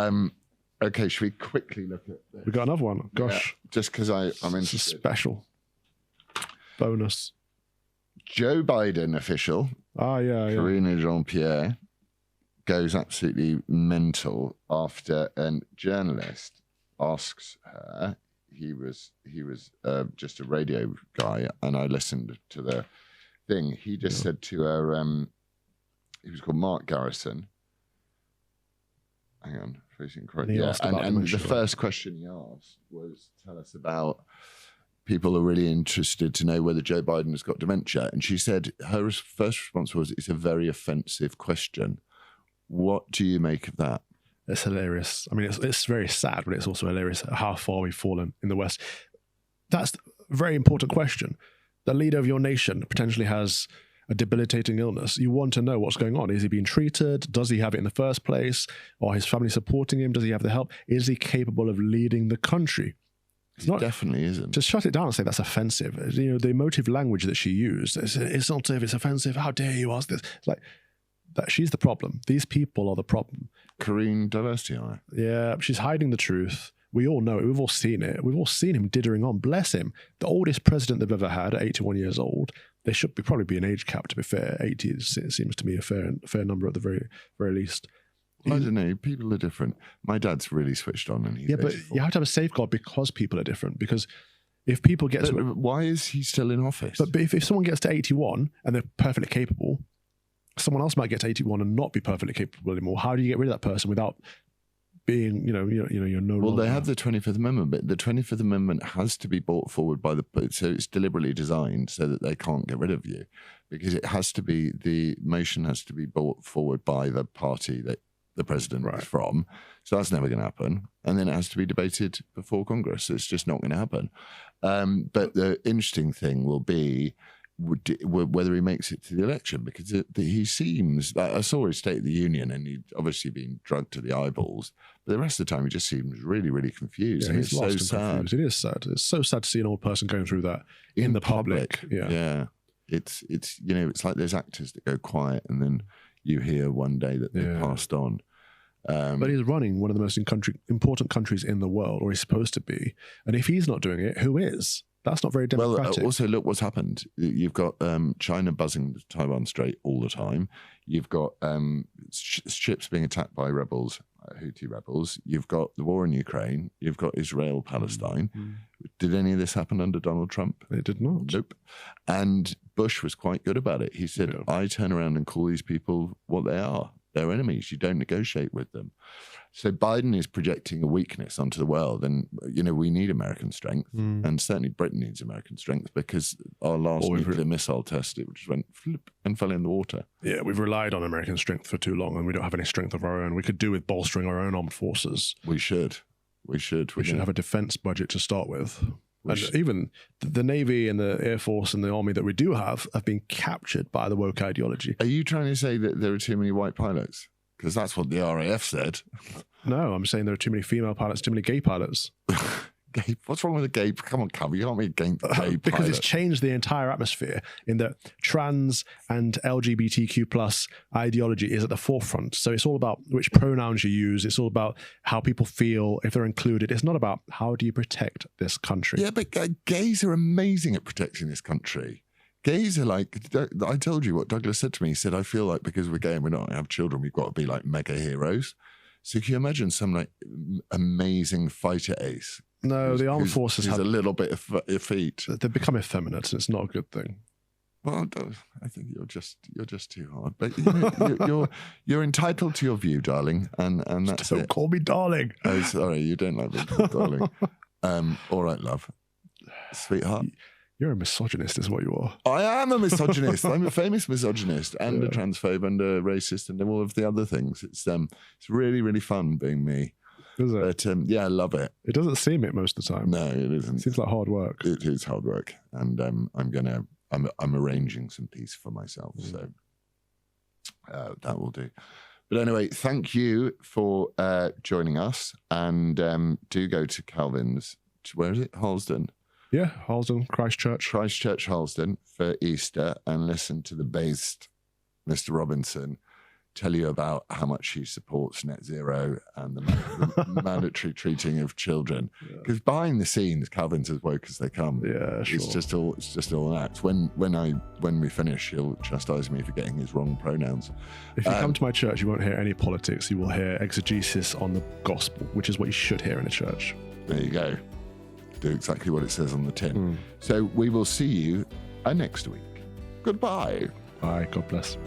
okay, should we quickly look at this? We got another one. Gosh. Yeah, just because I'm interested. It's a special bonus. Joe Biden official. Karine Jean-Pierre goes absolutely mental after a journalist asks her he was just a radio guy, and I listened to the thing. He just said to her, he was called Mark Garrison. Hang on, facing correct. Yeah, and the first question he asked was, "Tell us about." People are really interested to know whether Joe Biden has got dementia, and she said her first response was, "It's a very offensive question." What do you make of that? It's hilarious. I mean, it's very sad, but it's also hilarious how far we've fallen in the West. That's a very important question. The leader of your nation potentially has a debilitating illness. You want to know what's going on. Is he being treated? Does he have it in the first place? Or his family supporting him? Does he have the help? Is he capable of leading the country? He definitely isn't. To shut it down and say that's offensive. You know, the emotive language that she used, it's not if it's offensive. How dare you ask this? It's like, that she's the problem. These people are the problem. Karine Diversity. Yeah, she's hiding the truth. We all know it. We've all seen it. We've all seen him dithering on. Bless him. The oldest president they've ever had, at 81 years old. There should probably be an age cap, to be fair. 80 seems to me a fair number at the very least. I don't know. People are different. My dad's really switched on, and he's 84. But you have to have a safeguard because people are different. Because if people get why is he still in office? But if someone gets to 81 and they're perfectly capable, someone else might get to 81 and not be perfectly capable anymore. How do you get rid of that person without being, you're no Well, they have the 25th Amendment, but the 25th Amendment has to be brought forward by so it's deliberately designed so that they can't get rid of you, because it has to be, the motion has to be brought forward by the party that the president is from. So that's never going to happen. And then it has to be debated before Congress. It's just not going to happen. But the interesting thing will be whether he makes it to the election, because he seems, I saw his State of the Union, and he'd obviously been drugged to the eyeballs, but the rest of the time he just seems really, really confused. Yeah, and it's so sad. Confused. It is sad. It's so sad to see an old person going through that in the public. Yeah. It's it's like those actors that go quiet and then you hear one day that they passed on. But he's running one of the most important countries in the world, or he's supposed to be. And if he's not doing it, who is? That's not very democratic. Well, also look what's happened. You've got China buzzing the Taiwan Strait all the time. You've got ships being attacked by rebels, Houthi rebels. You've got the war in Ukraine. You've got Israel, Palestine. Did any of this happen under Donald Trump? It did not. Nope. And Bush was quite good about it. He said, I turn around and call these people what they are. They're enemies. You don't negotiate with them. So Biden is projecting a weakness onto the world. And, we need American strength. And certainly Britain needs American strength, because our last nuclear missile test, it just went flip and fell in the water. Yeah, we've relied on American strength for too long, and we don't have any strength of our own. We could do with bolstering our own armed forces. We should. We should have a defense budget to start with. And even the Navy and the Air Force and the Army that we do have been captured by the woke ideology. Are you trying to say that there are too many white pilots? Because that's what the RAF said. No, I'm saying there are too many female pilots, too many gay pilots. Gay? What's wrong with a gay? Come on, Cam, you can't be a gay because pilot. It's changed the entire atmosphere in that trans and LGBTQ plus ideology is at the forefront. So it's all about which pronouns you use. It's all about how people feel if they're included. It's not about how do you protect this country. Yeah, but gays are amazing at protecting this country. Gays are like, I told you what Douglas said to me. He said, I feel like because we're gay and we're not going to have children, we've got to be like mega heroes. So can you imagine some like amazing fighter ace? No, the armed forces have a little bit of effete. They've become effeminate, and it's not a good thing. Well, I think you're just too hard. But you're entitled to your view, darling, and that's Don't call me darling. Oh, sorry, you don't like me, darling. All right, love, sweetheart. You're a misogynist, is what you are. I am a misogynist. I'm a famous misogynist and a transphobe and a racist and all of the other things. It's really, really fun being me. Is it? But yeah, I love it. It doesn't seem it most of the time. No, it isn't. It seems like hard work. It is hard work, and I'm arranging some peace for myself, so that will do. But anyway, thank you for joining us, and do go to Calvin's. Where is it? Harlesden. Yeah, Harlesden, Christchurch, Harlesden for Easter, and listen to the based Mr. Robinson tell you about how much he supports net zero and the mandatory treating of children. Because behind the scenes, Calvin's as woke as they come. Yeah, sure. It's just all an act. When we finish, he'll chastise me for getting his wrong pronouns. If you come to my church, you won't hear any politics. You will hear exegesis on the gospel, which is what you should hear in a church. There you go. do exactly what it says on the tin. So we will see you next week. Goodbye. Bye. God bless.